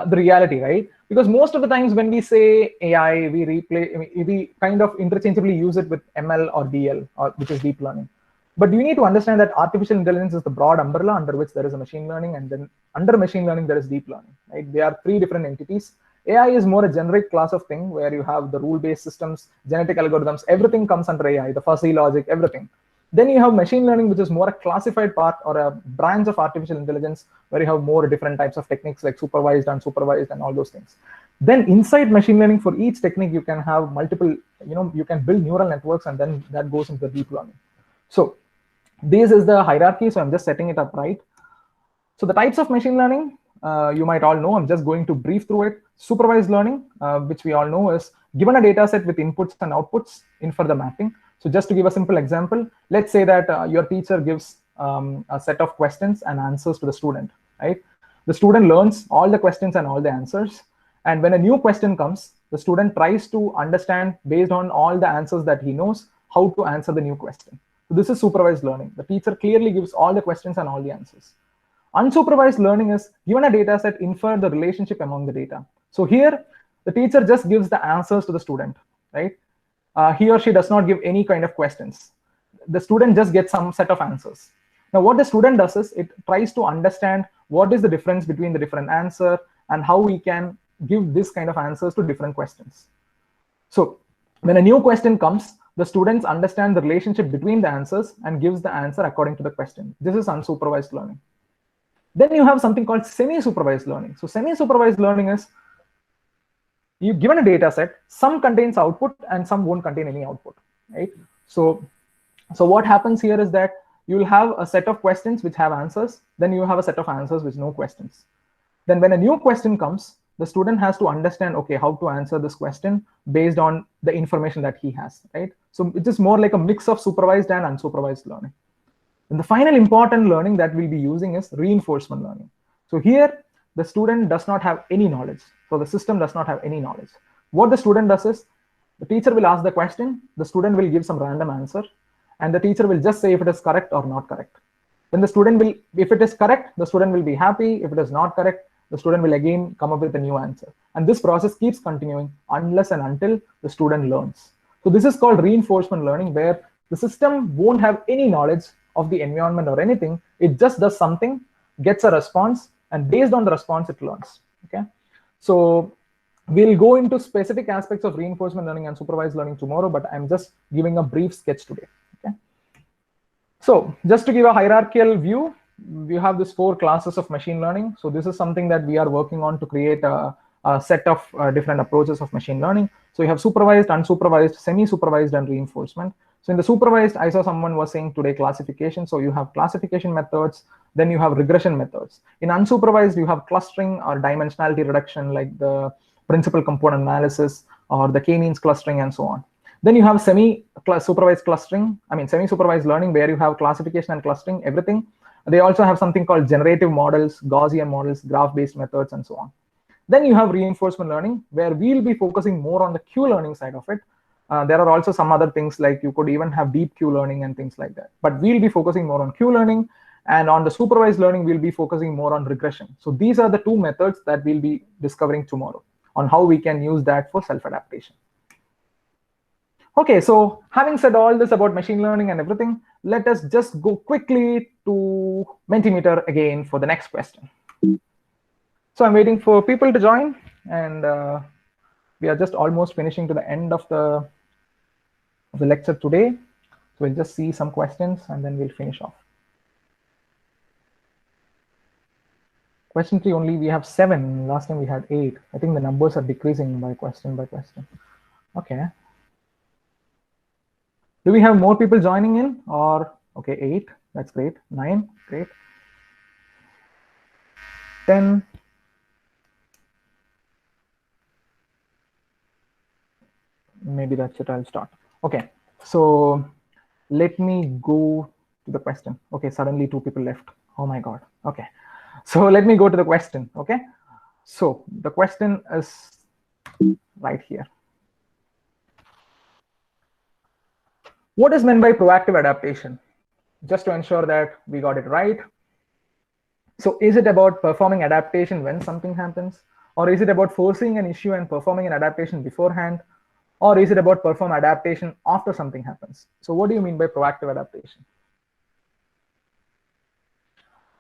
the reality, right? Because most of the times when we say AI, we kind of interchangeably use it with ML or DL, or which is deep learning. But you need to understand that artificial intelligence is the broad umbrella under which there is a machine learning, and then under machine learning there is deep learning, right? They are three different entities. AI is more a generic class of thing where you have the rule-based systems, genetic algorithms, everything comes under AI, the fuzzy logic, everything. Then you have machine learning, which is more a classified part or a branch of artificial intelligence, where you have more different types of techniques like supervised, unsupervised, and all those things. Then inside machine learning, for each technique, you can have multiple, you can build neural networks, and then that goes into the deep learning. So this is the hierarchy. So I'm just setting it up right. So the types of machine learning, you might all know. I'm just going to brief through it. Supervised learning, which we all know, is given a data set with inputs and outputs, infer the mapping. So just to give a simple example, let's say that your teacher gives a set of questions and answers to the student, right? The student learns all the questions and all the answers. And when a new question comes, the student tries to understand, based on all the answers that he knows, how to answer the new question. So this is supervised learning. The teacher clearly gives all the questions and all the answers. Unsupervised learning is given a data set, infer the relationship among the data. So here, the teacher just gives the answers to the student, right? He or she does not give any kind of questions. The student just gets some set of answers. Now, what the student does is it tries to understand what is the difference between the different answer and how we can give this kind of answers to different questions. So when a new question comes, the students understand the relationship between the answers and gives the answer according to the question. This is unsupervised learning. Then you have something called semi-supervised learning. So semi-supervised learning is, you given a data set, some contains output and some won't contain any output, right? So what happens here is that you will have a set of questions which have answers, then you have a set of answers with no questions. Then when a new question comes, the student has to understand, okay, how to answer this question based on the information that he has, right? So it is more like a mix of supervised and unsupervised learning. And the final important learning that we'll be using is reinforcement learning. So here, the student does not have any knowledge. So the system does not have any knowledge. What the student does is, the teacher will ask the question, the student will give some random answer, and the teacher will just say if it is correct or not correct. Then the student will, if it is correct, the student will be happy. If it is not correct, the student will again come up with a new answer. And this process keeps continuing unless and until the student learns. So this is called reinforcement learning, where the system won't have any knowledge of the environment or anything. It just does something, gets a response, and based on the response, it learns. Okay. So we'll go into specific aspects of reinforcement learning and supervised learning tomorrow, but I'm just giving a brief sketch today. Okay. So just to give a hierarchical view, we have these 4 classes of machine learning. So this is something that we are working on to create a set of different approaches of machine learning. So you have supervised, unsupervised, semi-supervised, and reinforcement. So in the supervised, I saw someone was saying today classification. So you have classification methods, then you have regression methods. In unsupervised, you have clustering or dimensionality reduction, like the principal component analysis or the k-means clustering and so on. Then you have semi-supervised clustering, semi-supervised learning, where you have classification and clustering, everything. They also have something called generative models, Gaussian models, graph-based methods, and so on. Then you have reinforcement learning, where we'll be focusing more on the Q-learning side of it. There are also some other things, like you could even have deep Q-learning and things like that. But we'll be focusing more on Q-learning, and on the supervised learning, we'll be focusing more on regression. So these are the 2 methods that we'll be discovering tomorrow on how we can use that for self-adaptation. Okay, so having said all this about machine learning and everything, let us just go quickly to Mentimeter again for the next question. So I'm waiting for people to join, and we are just almost finishing to the end of the lecture today. So we'll just see some questions and then we'll finish off. Question 3 only, we have 7. Last time we had 8. I think the numbers are decreasing by question by question. Okay. Do we have more people joining in, or okay, 8, that's great. 9, great. 10. Maybe that's it, I'll start. Okay, so let me go to the question. Okay, suddenly 2 people left. Oh my God. Okay, so let me go to the question. Okay, so the question is right here. What is meant by proactive adaptation? Just to ensure that we got it right. So is it about performing adaptation when something happens? Or is it about forcing an issue and performing an adaptation beforehand? Or is it about perform adaptation after something happens? So what do you mean by proactive adaptation?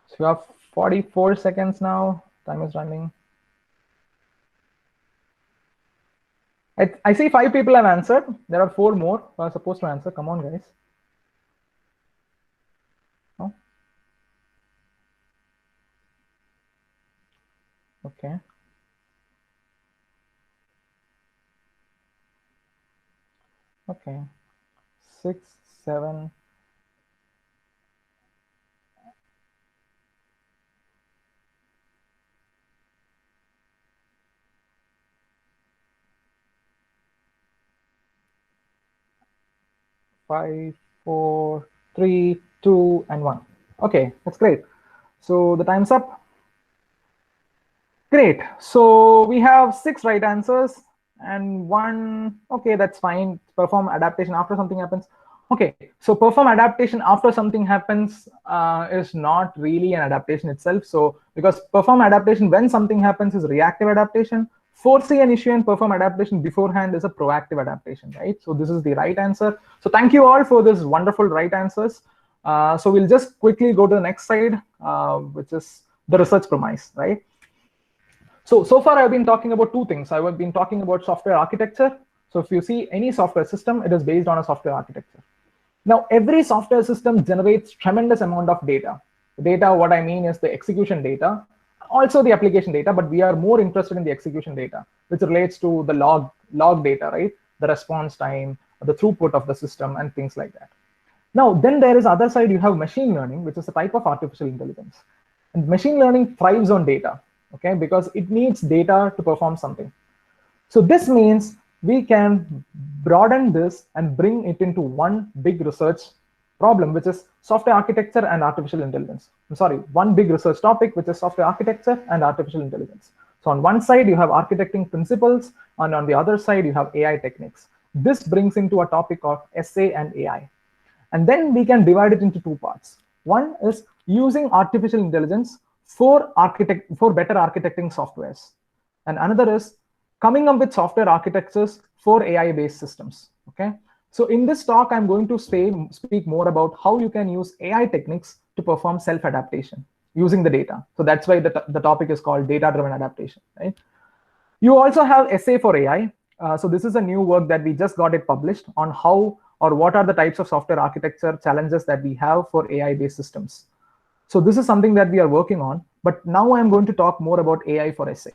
So you have 44 seconds now. Time is running. I see 5 people have answered. There are 4 more who are supposed to answer. Come on, guys. Oh. Okay. Okay. 6, 7. Five, 4, 3, 2, and 1. Okay, that's great. So the time's up. Great. So we have 6 right answers and 1. Okay, that's fine. Perform adaptation after something happens. Okay, so perform adaptation after something happens is not really an adaptation itself. So because perform adaptation when something happens is reactive adaptation. Foresee an issue and perform adaptation beforehand is a proactive adaptation, right? So this is the right answer. So thank you all for this wonderful right answers. So we'll just quickly go to the next slide, which is the research premise, right? So far I've been talking about 2 things. I've been talking about software architecture. So if you see any software system, it is based on a software architecture. Now, every software system generates tremendous amount of data. Data, what I mean is the execution data, also the application data, but we are more interested in the execution data, which relates to the log data, right? The response time, the throughput of the system, and things like that. Now, then there is other side, you have machine learning, which is a type of artificial intelligence. And machine learning thrives on data, okay, because it needs data to perform something. So this means we can broaden this and bring it into one big research problem, which is software architecture and artificial intelligence. I'm sorry, one big research topic, which is software architecture and artificial intelligence. So on one side, you have architecting principles, and on the other side, you have AI techniques. This brings into a topic of SA and AI. And then we can divide it into two parts. One is using artificial intelligence for better architecting softwares. And another is coming up with software architectures for AI-based systems. Okay. So in this talk, I'm going to speak more about how you can use AI techniques to perform self-adaptation using the data. So that's why the topic is called data-driven adaptation. Right. You also have SA for AI. So this is a new work that we just got it published on how or what are the types of software architecture challenges that we have for AI-based systems. So this is something that we are working on, but now I'm going to talk more about AI for SA.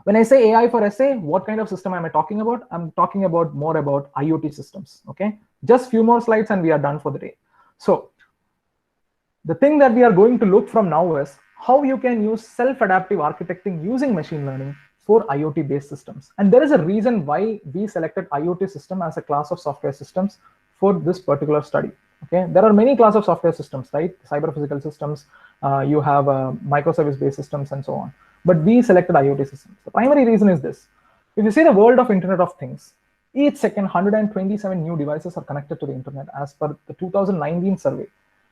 When I say AI for SA, what kind of system am I talking about? I'm talking about more about IoT systems, okay? Just few more slides and we are done for the day. So the thing that we are going to look from now is how you can use self-adaptive architecting using machine learning for IoT-based systems. And there is a reason why we selected IoT system as a class of software systems for this particular study. Okay, there are many class of software systems, right? Cyber physical systems, you have microservice-based systems and so on. But we selected IoT systems. The primary reason is this. If you see the world of Internet of Things, each second 127 new devices are connected to the internet as per the 2019 survey.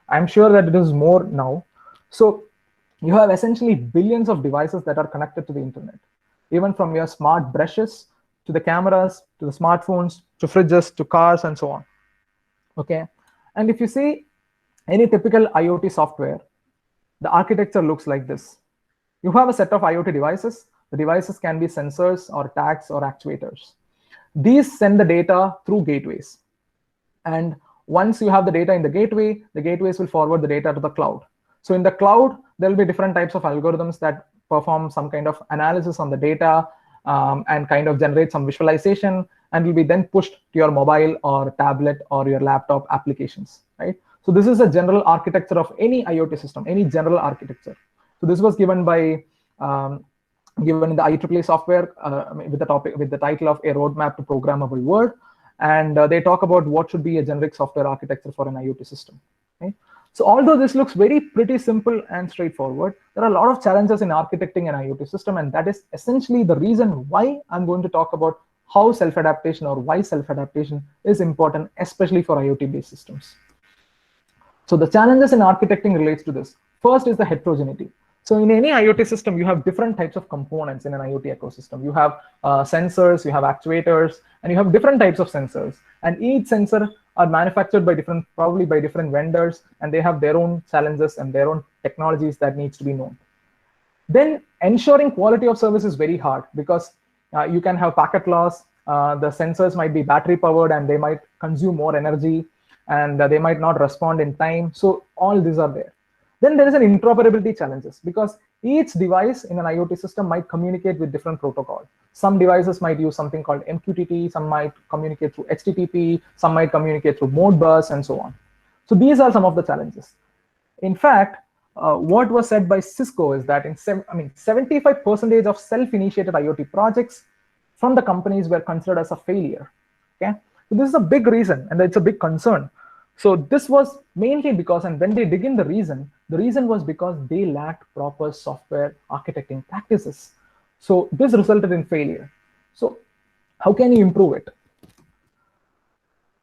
I'm sure that it is more now. So you have essentially billions of devices that are connected to the internet, even from your smart brushes to the cameras, to the smartphones, to fridges, to cars, and so on. Okay. And if you see any typical IoT software, the architecture looks like this. You have a set of IoT devices. The devices can be sensors or tags or actuators. These send the data through gateways. And once you have the data in the gateways will forward the data to the cloud. So in the cloud, there will be different types of algorithms that perform some kind of analysis on the data and kind of generate some visualization, and will be then pushed to your mobile or tablet or your laptop applications, right? So this is a general architecture of any IoT system, any general architecture. So this was given by given in the IEEE software with the title of A Roadmap to Programmable World, and they talk about what should be a generic software architecture for an IoT system. Okay? So although this looks pretty simple and straightforward, there are a lot of challenges in architecting an IoT system, and that is essentially the reason why I'm going to talk about how self-adaptation or why self-adaptation is important, especially for IoT-based systems. So the challenges in architecting relates to this. First is the heterogeneity. So in any IoT system, you have different types of components in an IoT ecosystem. You have sensors, you have actuators, and you have different types of sensors. And each sensor are manufactured by probably by different vendors, and they have their own challenges and their own technologies that needs to be known. Then ensuring quality of service is very hard because you can have packet loss. The sensors might be battery powered and they might consume more energy, and they might not respond in time. So all these are there. Then there is an interoperability challenges because each device in an IoT system might communicate with different protocols. Some devices might use something called MQTT, some might communicate through HTTP, some might communicate through Modbus, and so on. So these are some of the challenges. In fact, what was said by Cisco is that 75% of self-initiated IoT projects from the companies were considered as a failure. Okay, so this is a big reason, and it's a big concern. So this was mainly because, and when they dig in the reason was because they lacked proper software architecting practices. So this resulted in failure. So how can you improve it?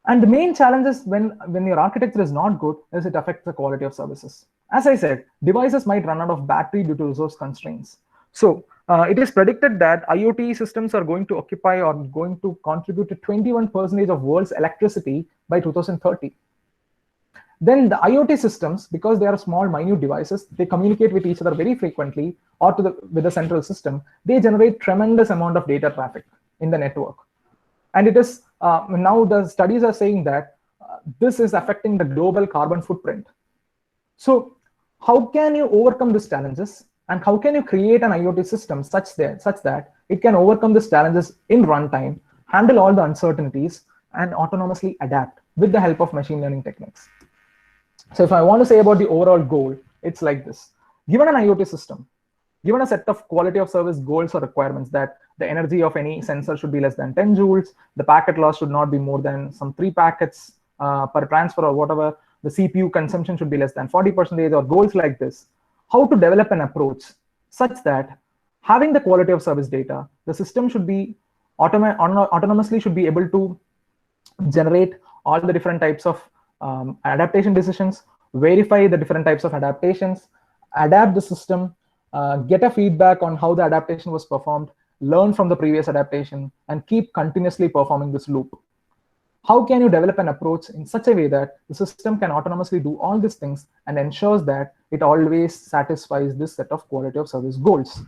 And the main challenge is when your architecture is not good, is it affects the quality of services. As I said, devices might run out of battery due to resource constraints. So it is predicted that IoT systems are going to occupy or going to contribute to 21% of world's electricity by 2030. Then the IoT systems, because they are small, minute devices, they communicate with each other very frequently or with the central system. They generate tremendous amount of data traffic in the network. And it is now the studies are saying that this is affecting the global carbon footprint. So how can you overcome these challenges? And how can you create an IoT system such that it can overcome these challenges in runtime, handle all the uncertainties, and autonomously adapt with the help of machine learning techniques. So if I want to say about the overall goal, it's like this. Given an IoT system, given a set of quality of service goals or requirements that the energy of any sensor should be less than 10 joules, the packet loss should not be more than some 3 packets per transfer or whatever, the CPU consumption should be less than 40% or goals like this, how to develop an approach such that having the quality of service data, the system should be autonomously should be able to generate all the different types of adaptation decisions, verify the different types of adaptations, adapt the system, get a feedback on how the adaptation was performed, learn from the previous adaptation, and keep continuously performing this loop. How can you develop an approach in such a way that the system can autonomously do all these things and ensures that it always satisfies this set of quality of service goals?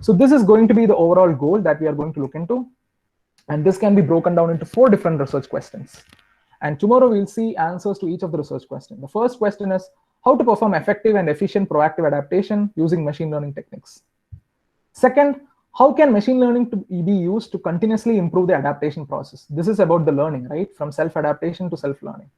So this is going to be the overall goal that we are going to look into. And this can be broken down into 4 different research questions. And tomorrow we'll see answers to each of the research questions. The first question is how to perform effective and efficient proactive adaptation using machine learning techniques. Second, how can machine learning be used to continuously improve the adaptation process? This is about the learning, right? From self-adaptation to self-learning.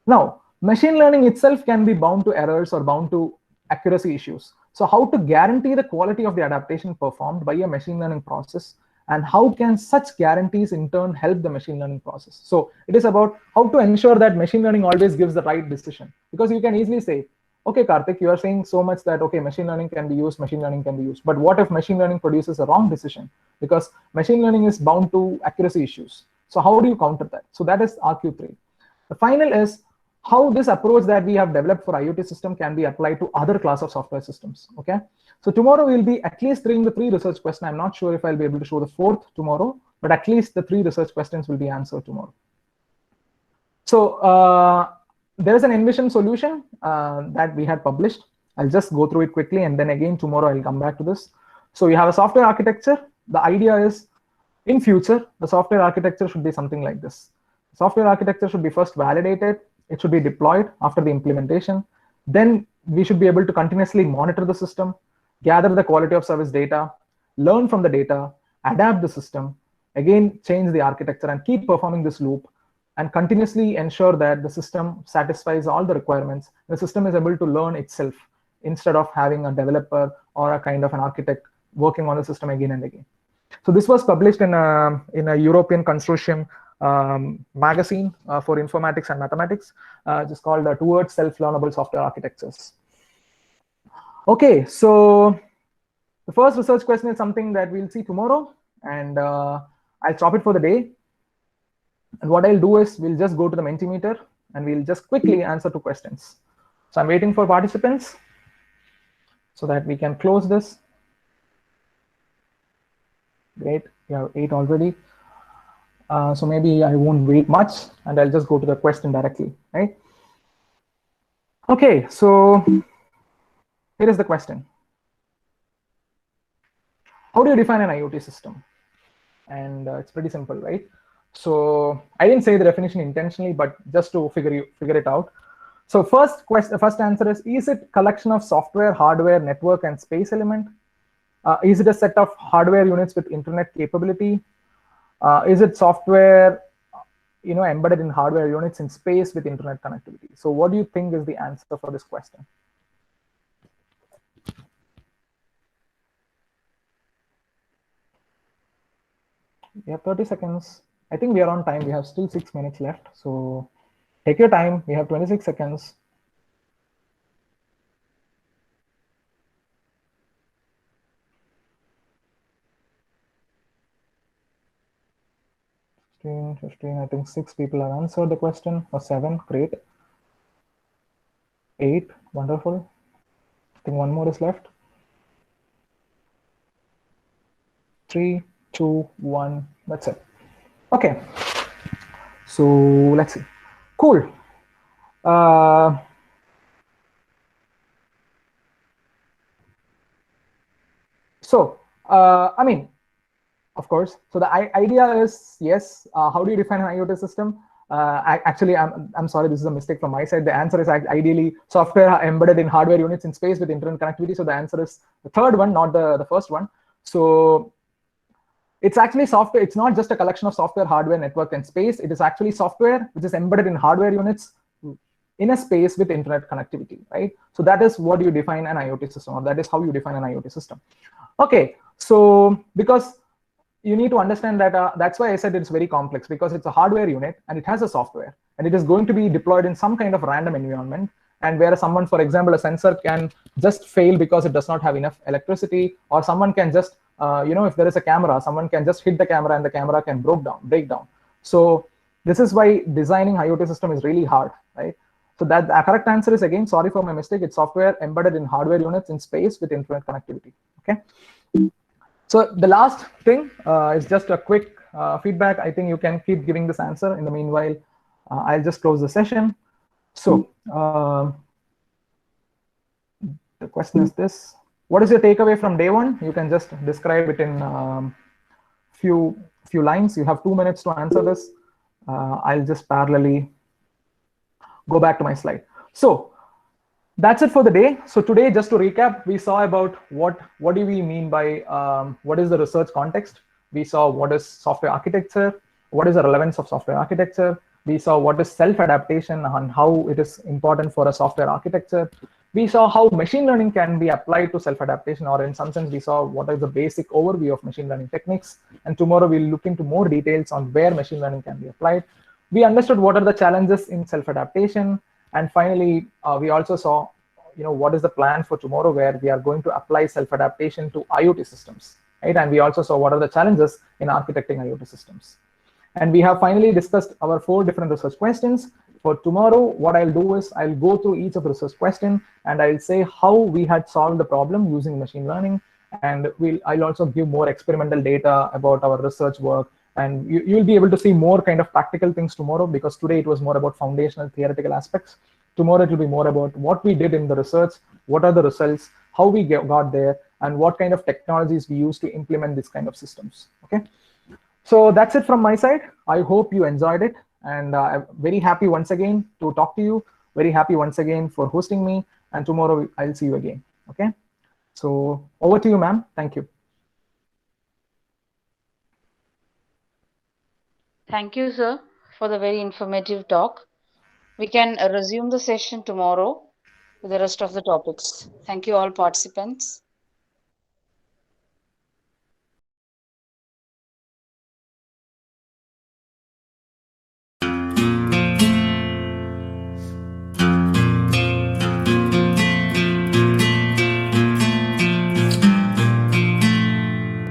Now, machine learning itself can be bound to errors or bound to accuracy issues. So how to guarantee the quality of the adaptation performed by a machine learning process, and how can such guarantees in turn help the machine learning process? So it is about how to ensure that machine learning always gives the right decision. Because you can easily say, okay, Karthik, you are saying so much that, okay, machine learning can be used, but what if machine learning produces a wrong decision? Because machine learning is bound to accuracy issues. So how do you counter that? So that is RQ3. The final is how this approach that we have developed for IoT system can be applied to other class of software systems, okay? So tomorrow we'll be at least doing the 3 research questions. I'm not sure if I'll be able to show the 4th tomorrow, but at least the 3 research questions will be answered tomorrow. So there is an Envision solution that we had published. I'll just go through it quickly, and then again tomorrow I'll come back to this. So you have a software architecture. The idea is in future, the software architecture should be something like this. Software architecture should be first validated. It should be deployed after the implementation. Then we should be able to continuously monitor the system, gather the quality of service data, learn from the data, adapt the system, again change the architecture, and keep performing this loop, and continuously ensure that the system satisfies all the requirements. The system is able to learn itself instead of having a developer or a kind of an architect working on the system again and again. So this was published in a European consortium magazine for informatics and mathematics, just called Towards Self-Learnable Software Architectures. Okay, so the first research question is something that we'll see tomorrow, and I'll stop it for the day. And what I'll do is we'll just go to the Mentimeter and we'll just quickly answer 2 questions. So I'm waiting for participants so that we can close this. Great, we have 8 already. So maybe I won't wait much and I'll just go to the question directly, right? Okay, so here is the question. How do you define an IoT system? And it's pretty simple, right? So I didn't say the definition intentionally, but just to figure it out. So first answer is it collection of software, hardware, network, and space element? Is it a set of hardware units with internet capability? Is it software, embedded in hardware units in space with internet connectivity? So what do you think is the answer for this question? We have 30 seconds. I think we are on time. We have still 6 minutes left. So take your time. We have 26 seconds. $15, $15. I think 6 people have answered the question, or 7. Great. 8. Wonderful. I think 1 more is left. 3, 2, 1. That's it. Okay. So let's see. Cool. I mean, of course. So the idea is, yes, how do you define an IoT system? Actually, I'm sorry, this is a mistake from my side. The answer is ideally software embedded in hardware units in space with internet connectivity. So the answer is the third one, not the first one. So It's actually software. It's not just a collection of software, hardware, network, and space. It is actually software which is embedded in hardware units in a space with internet connectivity, right? So that is what you define an IoT system, or that is how you define an IoT system. Okay, so because you need to understand that that's why I said it's very complex, because it's a hardware unit and it has a software, and it is going to be deployed in some kind of random environment. And where someone, for example, a sensor can just fail because it does not have enough electricity, or someone can just, if there is a camera, someone can just hit the camera and the camera can break down. So this is why designing IoT system is really hard, right? So that the correct answer is, again, sorry for my mistake, it's software embedded in hardware units in space with internet connectivity. Okay. So the last thing is just a quick feedback. I think you can keep giving this answer. In the meanwhile, I'll just close the session. So the question is this: what is your takeaway from day one? You can just describe it in few lines. You have 2 minutes to answer this. I'll just parallelly go back to my slide. So that's it for the day. So today, just to recap, we saw about what do we mean by what is the research context. We saw what is software architecture, what is the relevance of software architecture. We saw what is self-adaptation and how it is important for a software architecture. We saw how machine learning can be applied to self-adaptation, or in some sense, we saw what is the basic overview of machine learning techniques. And tomorrow we'll look into more details on where machine learning can be applied. We understood what are the challenges in self-adaptation. And finally, we also saw, what is the plan for tomorrow, where we are going to apply self-adaptation to IoT systems, right? And we also saw what are the challenges in architecting IoT systems. And we have finally discussed our 4 different research questions. For tomorrow, what I'll do is I'll go through each of the research question and I'll say how we had solved the problem using machine learning. And I'll also give more experimental data about our research work. And you'll be able to see more kind of practical things tomorrow, because today it was more about foundational theoretical aspects. Tomorrow it will be more about what we did in the research, what are the results, how we got there, and what kind of technologies we use to implement this kind of systems. Okay. So that's it from my side. I hope you enjoyed it. And I'm very happy once again to talk to you. Very happy once again for hosting me. And tomorrow I'll see you again. Okay. So over to you, ma'am. Thank you. Thank you, sir, for the very informative talk. We can resume the session tomorrow with the rest of the topics. Thank you, all participants.